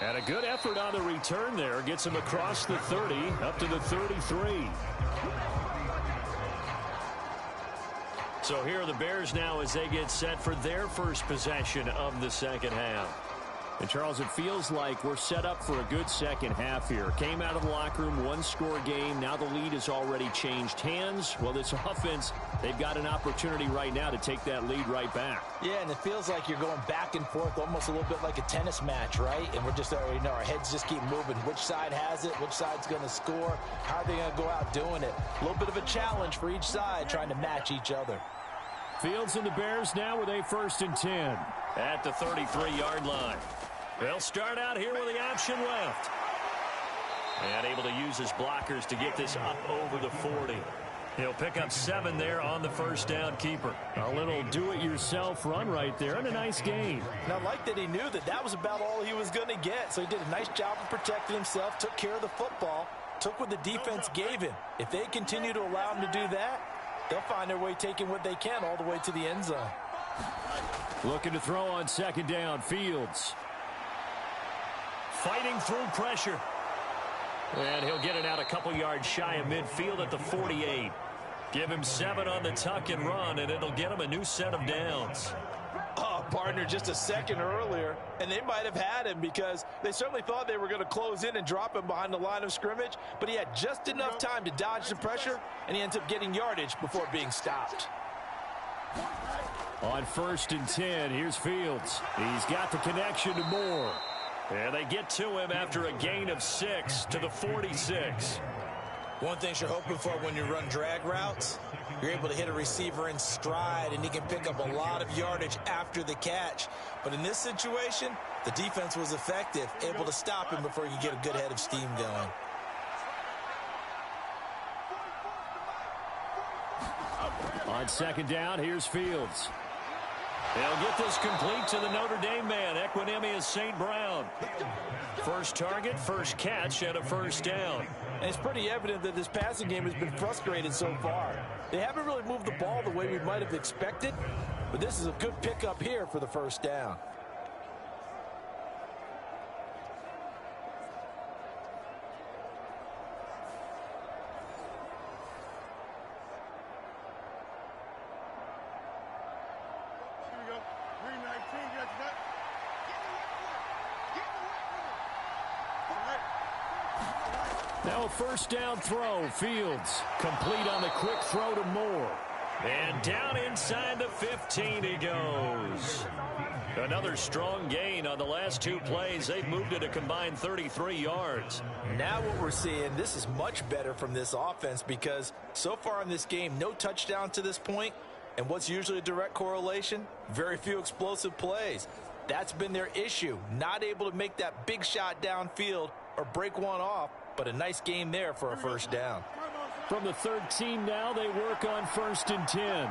And a good effort on the return there. Gets him across the 30, up to the 33. So here are the Bears now as they get set for their first possession of the second half. And, Charles, it feels like we're set up for a good second half here. Came out of the locker room, one-score game. Now the lead has already changed hands. Well, this offense, they've got an opportunity right now to take that lead right back. Yeah, and it feels like you're going back and forth, almost a little bit like a tennis match, right? And we're just already know our heads just keep moving. Which side has it? Which side's going to score? How are they going to go out doing it? A little bit of a challenge for each side, trying to match each other. Fields and the Bears now with a 1st and 10. At the 33-yard line. They'll start out here with the option left. And able to use his blockers to get this up over the 40. He'll pick up 7 there on the first down keeper. A little do-it-yourself run right there, and a nice gain. And I like that he knew that that was about all he was going to get. So he did a nice job of protecting himself, took care of the football, took what the defense gave him. If they continue to allow him to do that, they'll find their way taking what they can all the way to the end zone. Looking to throw on second down, Fields. Fighting through pressure. And he'll get it out a couple yards shy of midfield at the 48. Give him 7 on the tuck and run, and it'll get him a new set of downs. Oh, partner, just a second earlier, and they might have had him because they certainly thought they were going to close in and drop him behind the line of scrimmage, but he had just enough time to dodge the pressure, and he ends up getting yardage before being stopped. On 1st and 10, here's Fields. He's got the connection to Moore. And they get to him after a gain of 6 to the 46. One thing you're hoping for when you run drag routes, you're able to hit a receiver in stride, and he can pick up a lot of yardage after the catch. But in this situation, the defense was effective, able to stop him before he could get a good head of steam going. On second down, here's Fields. They'll get this complete to the Notre Dame man, Equinemius St. Brown. First target, first catch, and a first down. And it's pretty evident that this passing game has been frustrated so far. They haven't really moved the ball the way we might have expected, but this is a good pickup here for the first down. Now a first down throw. Fields complete on the quick throw to Moore. And down inside the 15 he goes. Another strong gain on the last 2 plays. They've moved it a combined 33 yards. Now what we're seeing, this is much better from this offense because so far in this game, no touchdown to this point. And what's usually a direct correlation? Very few explosive plays. That's been their issue. Not able to make that big shot downfield or break one off. But a nice game there for a first down. From the 13 now, they work on 1st and 10.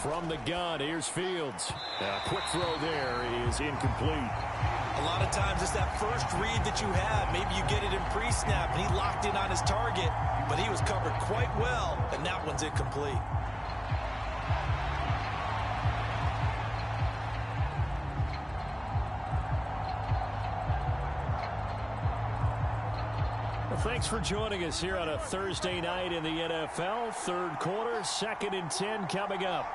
From the gun, here's Fields. A quick throw there is incomplete. A lot of times it's that first read that you have. Maybe you get it in pre-snap, and he locked in on his target, but he was covered quite well, and that one's incomplete. Thanks for joining us here on a Thursday night in the NFL. Third quarter, 2nd and 10 coming up.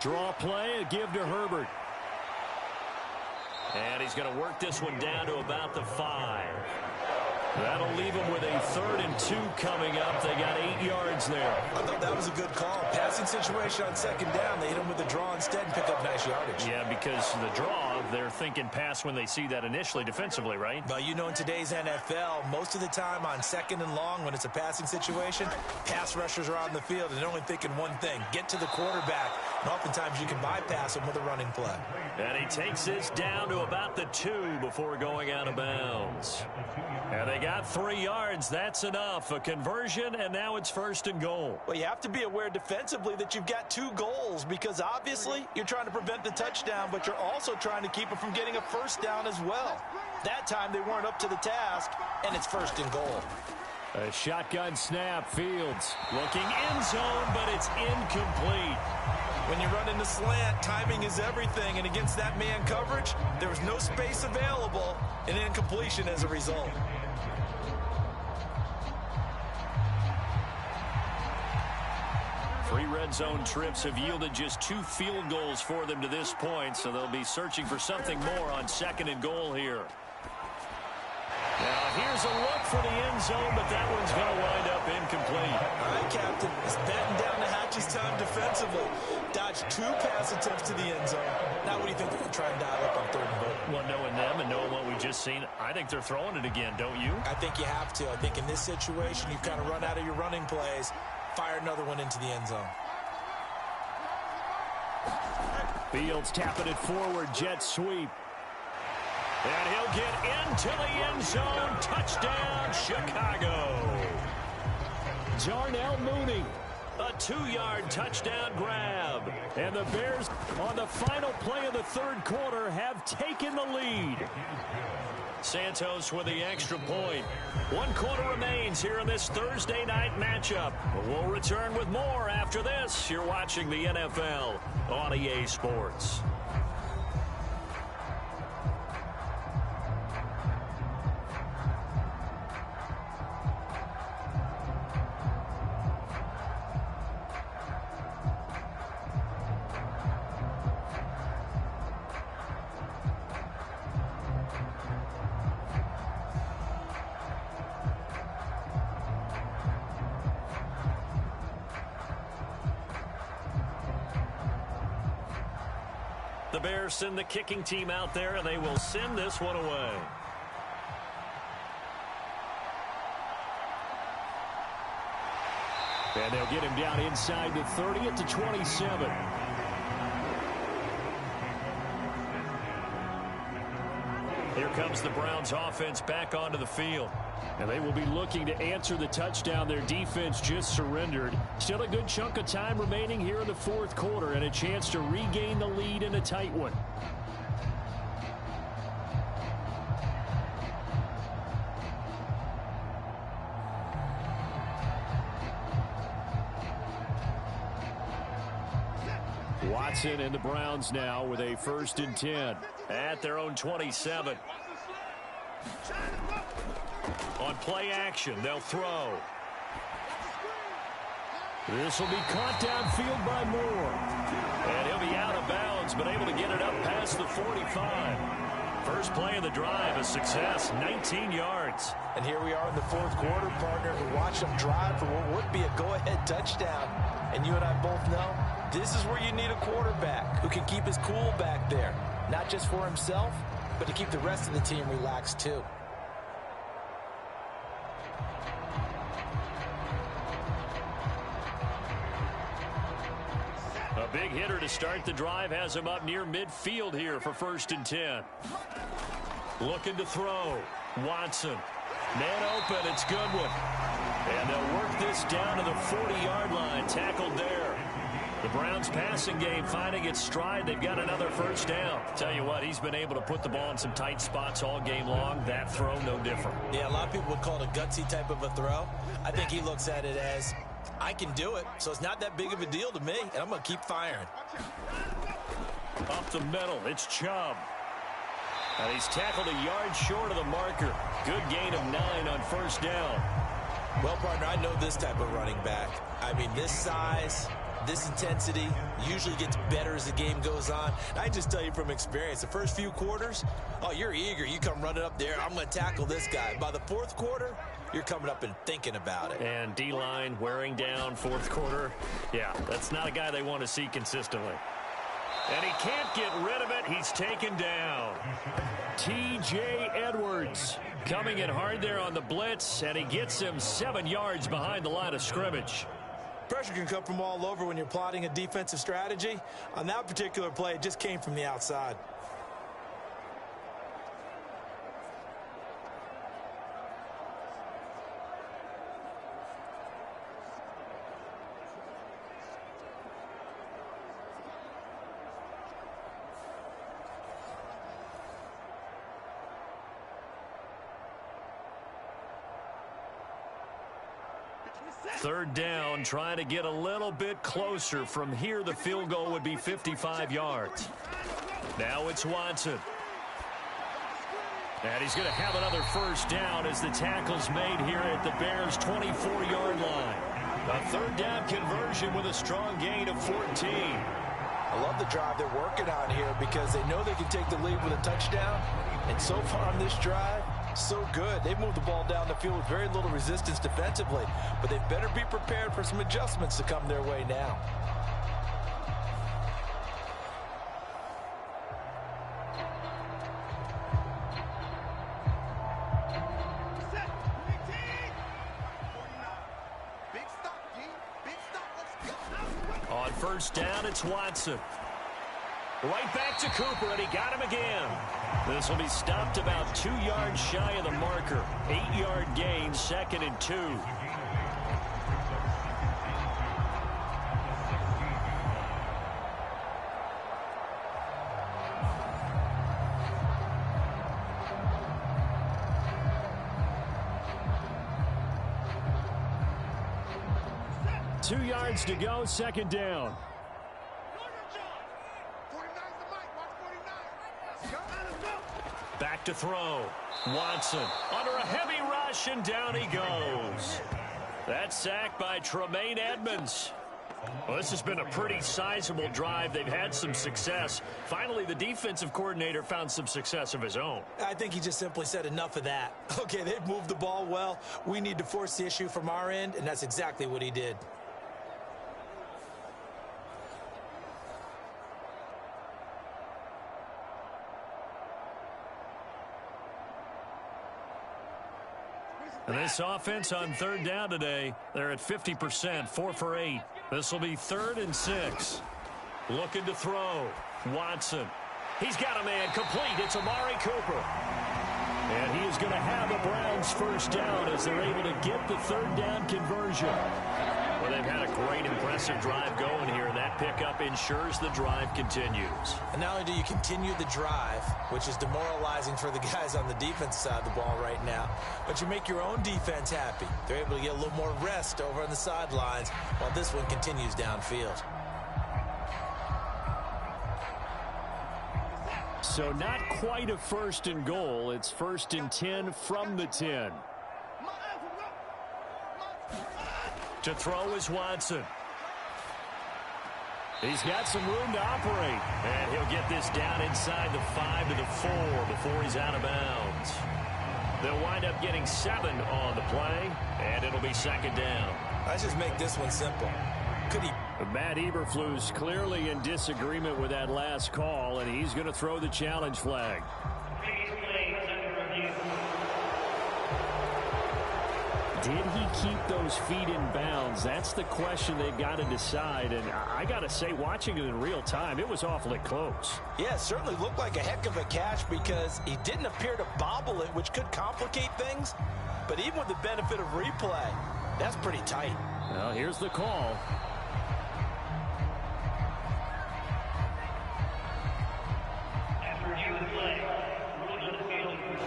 Draw play, a give to Herbert. And he's going to work this one down to about the 5. That'll leave him with a 3rd and 2 coming up. They got 8 yards there. I thought that was a good call. Passing situation on second down. They hit him with a draw instead and pick up nice yardage. Yeah, because the draw, they're thinking pass when they see that initially defensively, right? But you know, in today's NFL, most of the time on 2nd and long, when it's a passing situation, pass rushers are on the field and they're only thinking one thing, get to the quarterback. And oftentimes you can bypass him with a running play. And he takes this down to about the 2 before going out of bounds. And they got 3 yards. That's enough. A conversion, and now it's 1st and goal. Well, you have to be aware defensively that you've got 2 goals because obviously you're trying to prevent the touchdown, but you're also trying to keep it from getting a first down as well. That time they weren't up to the task, and it's 1st and goal. A shotgun snap. Fields looking end zone, but it's incomplete. When you run into slant, timing is everything, and against that man coverage, there was no space available, and incompletion as a result. Three red zone trips have yielded just 2 field goals for them to this point, so they'll be searching for something more on 2nd and goal here. Now here's a look for the end zone, but that one's going to wind up incomplete. All right, Captain. It's batting down the hatches time defensively. Dodged 2 pass attempts to the end zone. Now what do you think they're going to try and dial up on 3rd and goal? Well, knowing them and knowing what we just seen, I think they're throwing it again, don't you? I think you have to. I think in this situation, you've kind of run out of your running plays. Fire another one into the end zone. Fields tapping it forward, jet sweep. And he'll get into the end zone. Touchdown, Chicago. Darnell Mooney. A 2-yard touchdown grab. And the Bears, on the final play of the third quarter, have taken the lead. Santos with the extra point. 1 quarter remains here in this Thursday night matchup. We'll return with more after this. You're watching the NFL on EA Sports. The Bears send the kicking team out there, and they will send this one away. And they'll get him down inside the 30 at the 27. Here comes the Browns offense back onto the field. And they will be looking to answer the touchdown their defense just surrendered. Still a good chunk of time remaining here in the fourth quarter and a chance to regain the lead in a tight one. Watson and the Browns now with a 1st and 10. At their own 27. On play action, they'll throw. This will be caught downfield by Moore. And he'll be out of bounds, but able to get it up past the 45. First play of the drive, a success, 19 yards. And here we are in the fourth quarter, partner, who watched them drive for what would be a go-ahead touchdown. And you and I both know this is where you need a quarterback who can keep his cool back there. Not just for himself, but to keep the rest of the team relaxed too. A big hitter to start the drive has him up near midfield here for 1st and 10. Looking to throw. Watson. Man open. It's Goodwin. And they'll work this down to the 40-yard line. Tackled there. The Browns passing game finding its stride. They've got another 1st down. Tell you what, he's been able to put the ball in some tight spots all game long. That throw, no different. Yeah, a lot of people would call it a gutsy type of a throw. I think he looks at it as, I can do it, so it's not that big of a deal to me, and I'm going to keep firing. Up the middle, it's Chubb. And he's tackled a yard short of the marker. Good gain of 9 on 1st down. Well, partner, I know this type of running back. I mean, this size, this intensity usually gets better as the game goes on. And I just tell you from experience, the first few quarters, oh, you're eager. You come running up there, I'm going to tackle this guy. By the fourth quarter, you're coming up and thinking about it. And D-line wearing down fourth quarter. Yeah, that's not a guy they want to see consistently. And he can't get rid of it. He's taken down. T.J. Edwards coming in hard there on the blitz, and he gets him 7 yards behind the line of scrimmage. Pressure can come from all over when you're plotting a defensive strategy. On that particular play, it just came from the outside. Third down, trying to get a little bit closer. From here, the field goal would be 55 yards. Now it's Watson. And he's going to have another 1st down as the tackle's made here at the Bears' 24-yard line. A 3rd down conversion with a strong gain of 14. I love the drive they're working on here because they know they can take the lead with a touchdown. And so far on this drive, so good. They've moved the ball down the field with very little resistance defensively, but they better be prepared for some adjustments to come their way now. On 1st down, it's Watson. Right back to Cooper, and he got him again. This will be stopped about 2 yards shy of the marker. 8-yard gain, 2nd and 2. Two yards to go, 2nd down. Back to throw. Watson under a heavy rush, and down he goes. That's sacked by Tremaine Edmonds. Well, this has been a pretty sizable drive. They've had some success. Finally, the defensive coordinator found some success of his own. I think he just simply said enough of that. Okay, they've moved the ball well. We need to force the issue from our end, and that's exactly what he did. And this offense on 3rd down today, they're at 50%, 4 for 8. This will be 3rd and 6. Looking to throw. Watson. He's got a man complete. It's Amari Cooper. And he is going to have a Browns first down as they're able to get the 3rd down conversion. Well, they've had a great, impressive drive going here, and that pickup ensures the drive continues. And not only do you continue the drive, which is demoralizing for the guys on the defense side of the ball right now, but you make your own defense happy. They're able to get a little more rest over on the sidelines while this one continues downfield. So not quite a 1st and goal. It's 1st and 10 from the 10. To throw is Watson. He's got some room to operate. And he'll get this down inside the 5 to the 4 before he's out of bounds. They'll wind up getting 7 on the play, and it'll be 2nd down. Let's just make this one simple. Could he? Matt Eberflus clearly in disagreement with that last call, and he's going to throw the challenge flag. Did he keep those feet in bounds? That's the question they've got to decide. And I got to say, watching it in real time, it was awfully close. Yeah, it certainly looked like a heck of a catch because he didn't appear to bobble it, which could complicate things. But even with the benefit of replay, that's pretty tight. Well, here's the call.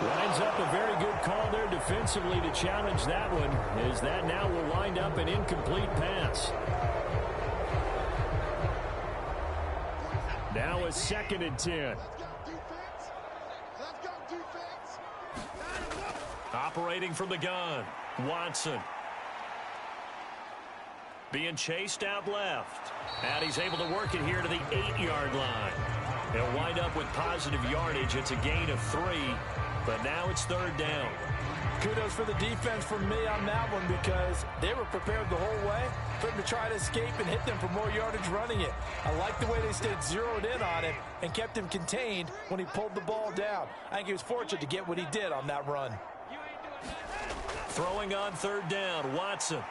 Lines up a very good call there defensively to challenge that one, as that now will wind up an incomplete pass. Now a 2nd and 10. Operating from the gun, Watson. Being chased out left. And he's able to work it here to the 8-yard line. He'll wind up with positive yardage. It's a gain of 3. But now it's 3rd down. Kudos for the defense from me on that one because they were prepared the whole way for him to try to escape and hit them for more yardage running it. I like the way they stayed zeroed in on him and kept him contained when he pulled the ball down. I think he was fortunate to get what he did on that run. Throwing on 3rd down, Watson.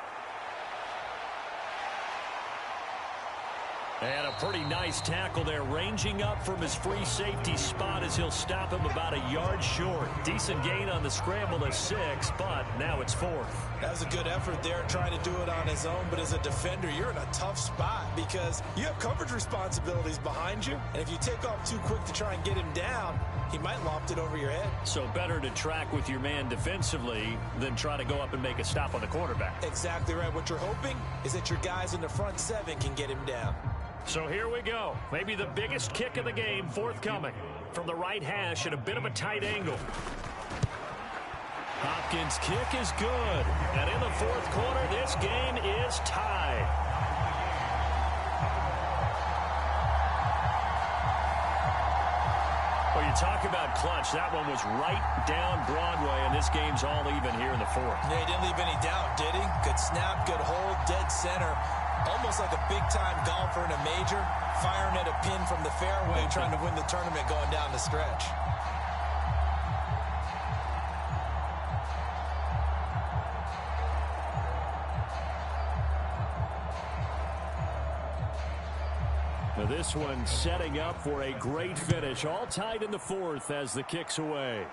And a pretty nice tackle there, ranging up from his free safety spot as he'll stop him about a yard short. Decent gain on the scramble to 6, but now it's 4th. That was a good effort there, trying to do it on his own, but as a defender, you're in a tough spot because you have coverage responsibilities behind you, and if you take off too quick to try and get him down, he might loft it over your head. So better to track with your man defensively than try to go up and make a stop on the quarterback. Exactly right. What you're hoping is that your guys in the front 7 can get him down. So here we go. Maybe the biggest kick of the game forthcoming. From the right hash at a bit of a tight angle. Hopkins' kick is good. And in the 4th quarter, this game is tied. Well, you talk about clutch. That one was right down Broadway, and this game's all even here in the 4th. Yeah, he didn't leave any doubt, did he? Good snap, good hold, dead center. Almost like a big-time golfer in a major, firing at a pin from the fairway, trying to win the tournament going down the stretch. Now this one setting up for a great finish. All tied in the fourth as the kick's away.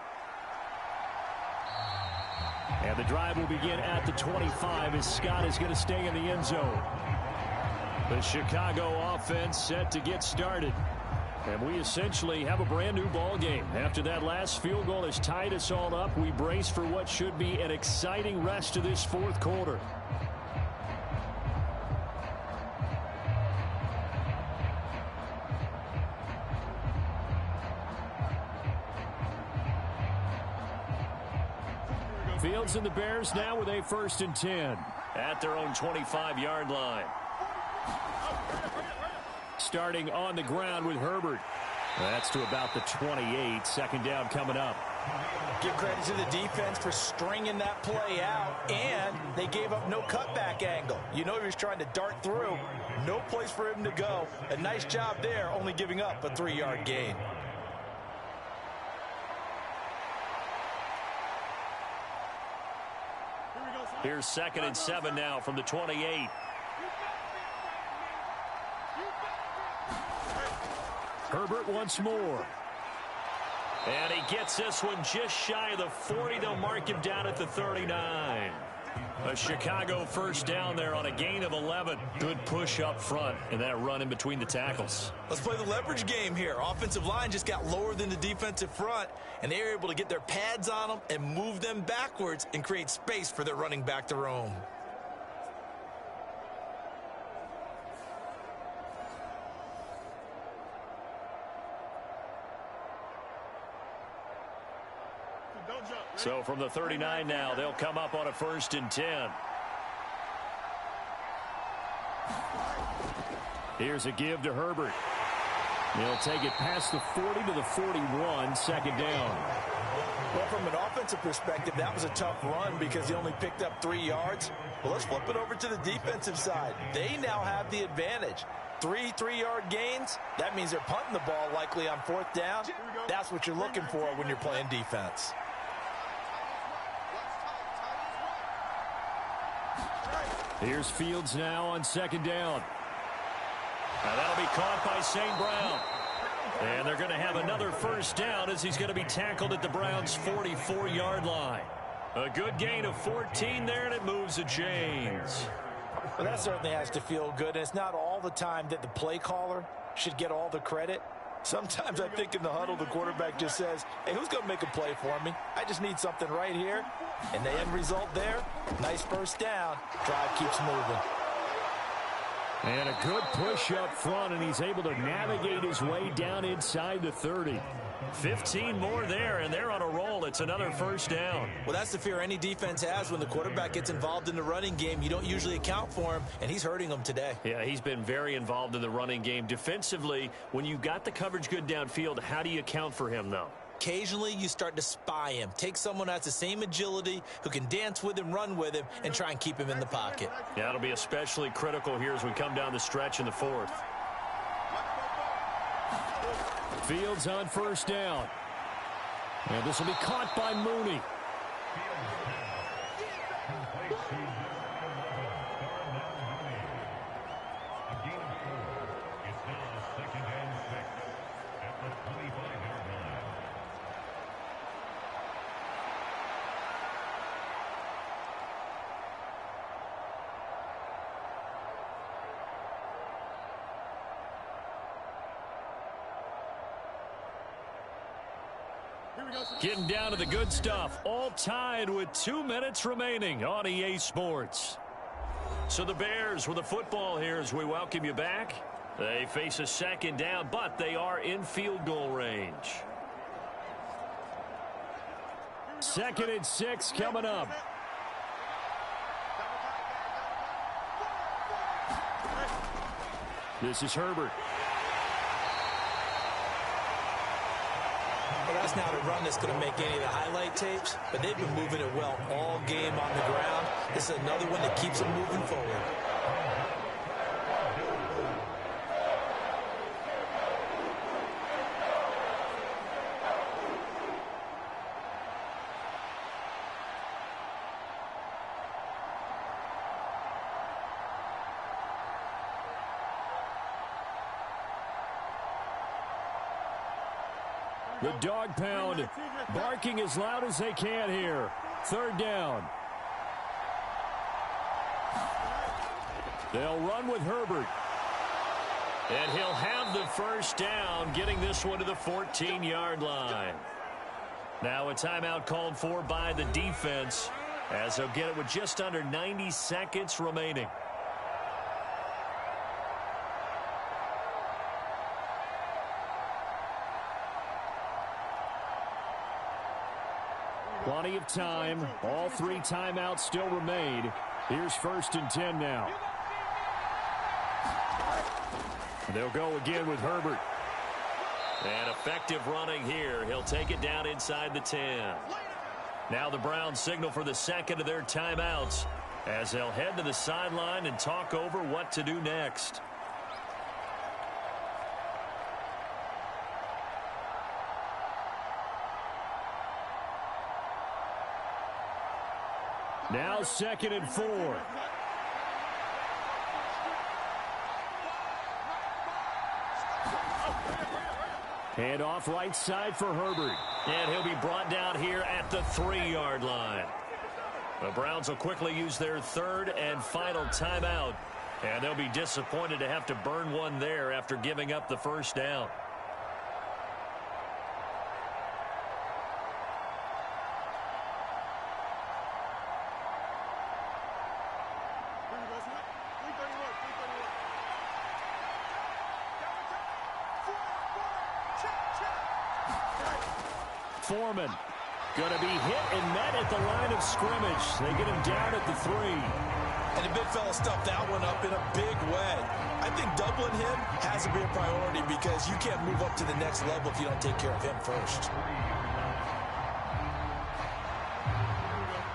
And the drive will begin at the 25 as Scott is going to stay in the end zone. The Chicago offense set to get started. And we essentially have a brand new ball game. After that last field goal has tied us all up, we brace for what should be an exciting rest of this fourth quarter. Fields and the Bears now with a 1st and 10 at their own 25-yard line. Starting on the ground with Herbert. That's to about the 28. 2nd down coming up. Give credit to the defense for stringing that play out, and they gave up no cutback angle. You know he was trying to dart through. No place for him to go. A nice job there, only giving up a 3-yard gain. Here's 2nd and 7 now from the 28. Herbert once more. And he gets this one just shy of the 40. They'll mark him down at the 39. A Chicago 1st down there on a gain of 11. Good push up front and that run in between the tackles. Let's play the leverage game here. Offensive line just got lower than the defensive front, and they were able to get their pads on them and move them backwards and create space for their running back to roam. So from the 39 now, they'll come up on a 1st and 10. Here's a give to Herbert. He'll take it past the 40 to the 41, 2nd down. Well, from an offensive perspective, that was a tough run because he only picked up 3 yards. Well, let's flip it over to the defensive side. They now have the advantage. 3 3-yard gains, that means they're punting the ball likely on 4th down. That's what you're looking for when you're playing defense. Here's Fields now on 2nd down. Now that'll be caught by St. Brown. And they're going to have another 1st down as he's going to be tackled at the Browns' 44-yard line. A good gain of 14 there, and it moves the chains. Well, that certainly has to feel good. And it's not all the time that the play caller should get all the credit. Sometimes I think in the huddle, the quarterback just says, hey, who's going to make a play for me? I just need something right here. And the end result there, nice 1st down. Drive keeps moving. And a good push up front, and he's able to navigate his way down inside the 30. 15 more there, and they're on a roll. It's another 1st down. Well, that's the fear any defense has when the quarterback gets involved in the running game. You don't usually account for him, and he's hurting them today. Yeah, he's been very involved in the running game. Defensively, when you got the coverage good downfield, how do you account for him, though? Occasionally, you start to spy him. Take someone who has the same agility, who can dance with him, run with him, and try and keep him in the pocket. Yeah, it'll be especially critical here as we come down the stretch in the 4th. Fields on 1st down. And this will be caught by Mooney. Getting down to the good stuff. All tied with 2 minutes remaining on EA Sports. So the Bears with the football here as we welcome you back. They face a 2nd down, but they are in field goal range. 2nd and 6 coming up. This is Herbert. Well, that's not a run that's going to make any of the highlight tapes, but they've been moving it well all game on the ground. This is another one that keeps them moving forward. The dog pound barking as loud as they can here. Third down. They'll run with Herbert. And he'll have the first down, getting this one to the 14-yard line. Now a timeout called for by the defense, as they'll get it with just under 90 seconds remaining. Plenty of time. All 3 timeouts still remain. Here's 1st and 10 now. They'll go again with Herbert. And effective running here. He'll take it down inside the 10. Now the Browns signal for the second of their timeouts as they'll head to the sideline and talk over what to do next. Now 2nd and 4. Hand off right side for Herbert. And he'll be brought down here at the 3-yard line. The Browns will quickly use their 3rd and final timeout. And they'll be disappointed to have to burn one there after giving up the first down. Foreman going to be hit and met at the line of scrimmage. They get him down at the 3. And the big fella stuffed that one up in a big way. I think doubling him has to be a priority because you can't move up to the next level if you don't take care of him first.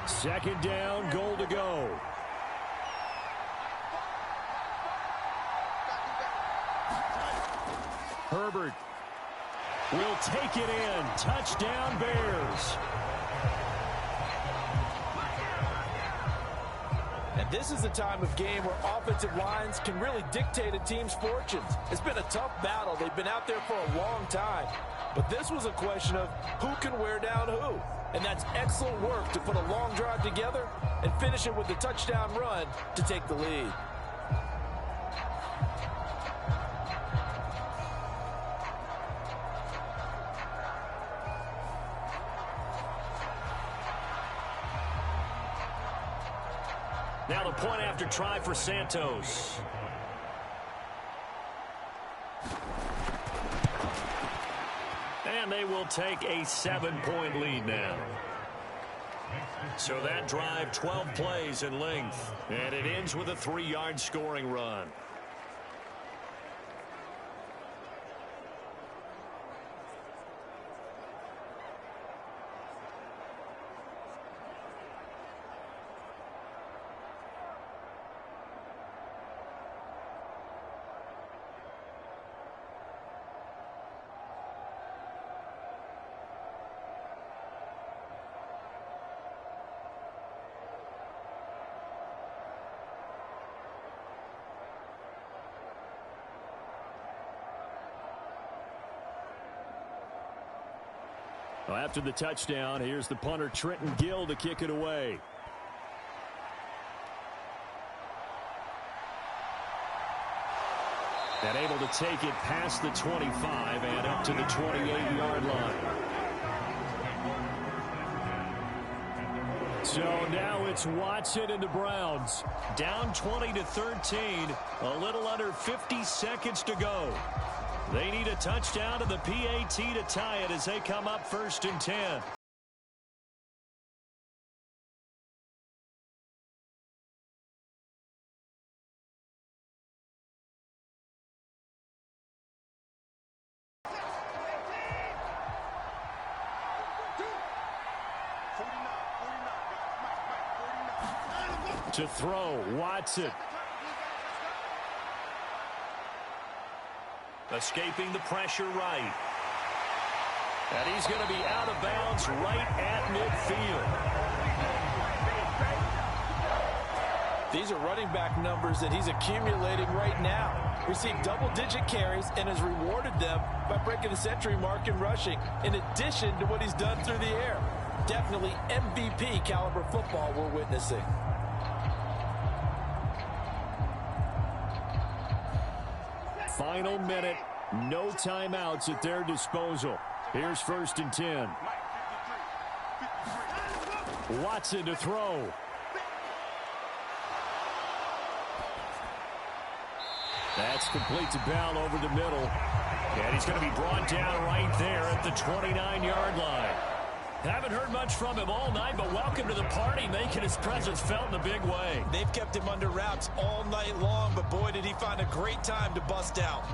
2nd down, goal to go. Herbert will take it in. Touchdown, Bears. And this is the time of game where offensive lines can really dictate a team's fortunes. It's been a tough battle. They've been out there for a long time. But this was a question of who can wear down who. And that's excellent work to put a long drive together and finish it with the touchdown run to take the lead. Now the point after try for Santos. And they will take a 7-point lead now. So that drive, 12 plays in length. And it ends with a 3-yard scoring run. Well, after the touchdown, here's the punter Trenton Gill to kick it away. And able to take it past the 25 and up to the 28-yard line. So now it's Watson and the Browns. Down 20-13, a little under 50 seconds to go. They need a touchdown to the PAT to tie it as they come up 1st and 10. To throw, Watson. Escaping the pressure right. And he's going to be out of bounds right at midfield. These are running back numbers that he's accumulating right now. received double-digit carries and has rewarded them by breaking the century mark in rushing, in addition to what he's done through the air. Definitely MVP caliber football we're witnessing. Final minute, no timeouts at their disposal. Here's 1st and 10. Watson to throw. That's complete to Bell over the middle. And he's going to be brought down right there at the 29-yard line. Haven't heard much from him all night, but welcome to the party, making his presence felt in a big way. They've kept him under wraps all night long, but boy, did he find a great time to bust out.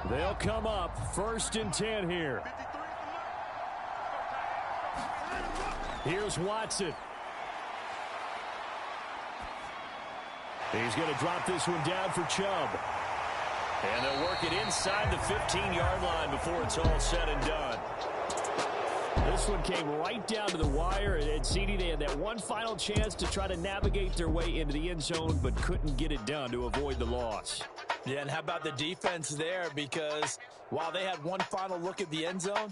They'll come up 1st and 10 here. Here's Watson. He's going to drop this one down for Chubb. And they'll work it inside the 15-yard line before it's all said and done. This one came right down to the wire, and CD, they had that one final chance to try to navigate their way into the end zone, but couldn't get it done to avoid the loss. Yeah, and how about the defense there? Because while they had one final look at the end zone,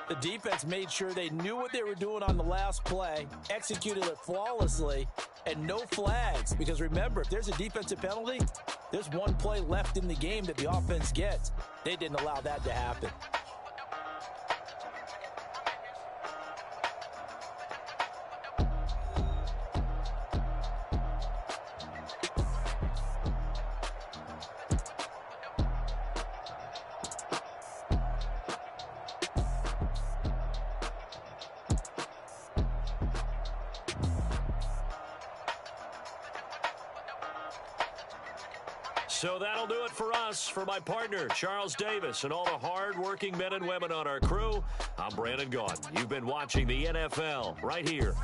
the defense made sure they knew what they were doing on the last play, executed it flawlessly, and no flags. Because remember, if there's a defensive penalty, there's one play left in the game that the offense gets. They didn't allow that to happen. So that'll do it for us. For my partner, Charles Davis, and all the hard-working men and women on our crew, I'm Brandon Gaudin. You've been watching the NFL right here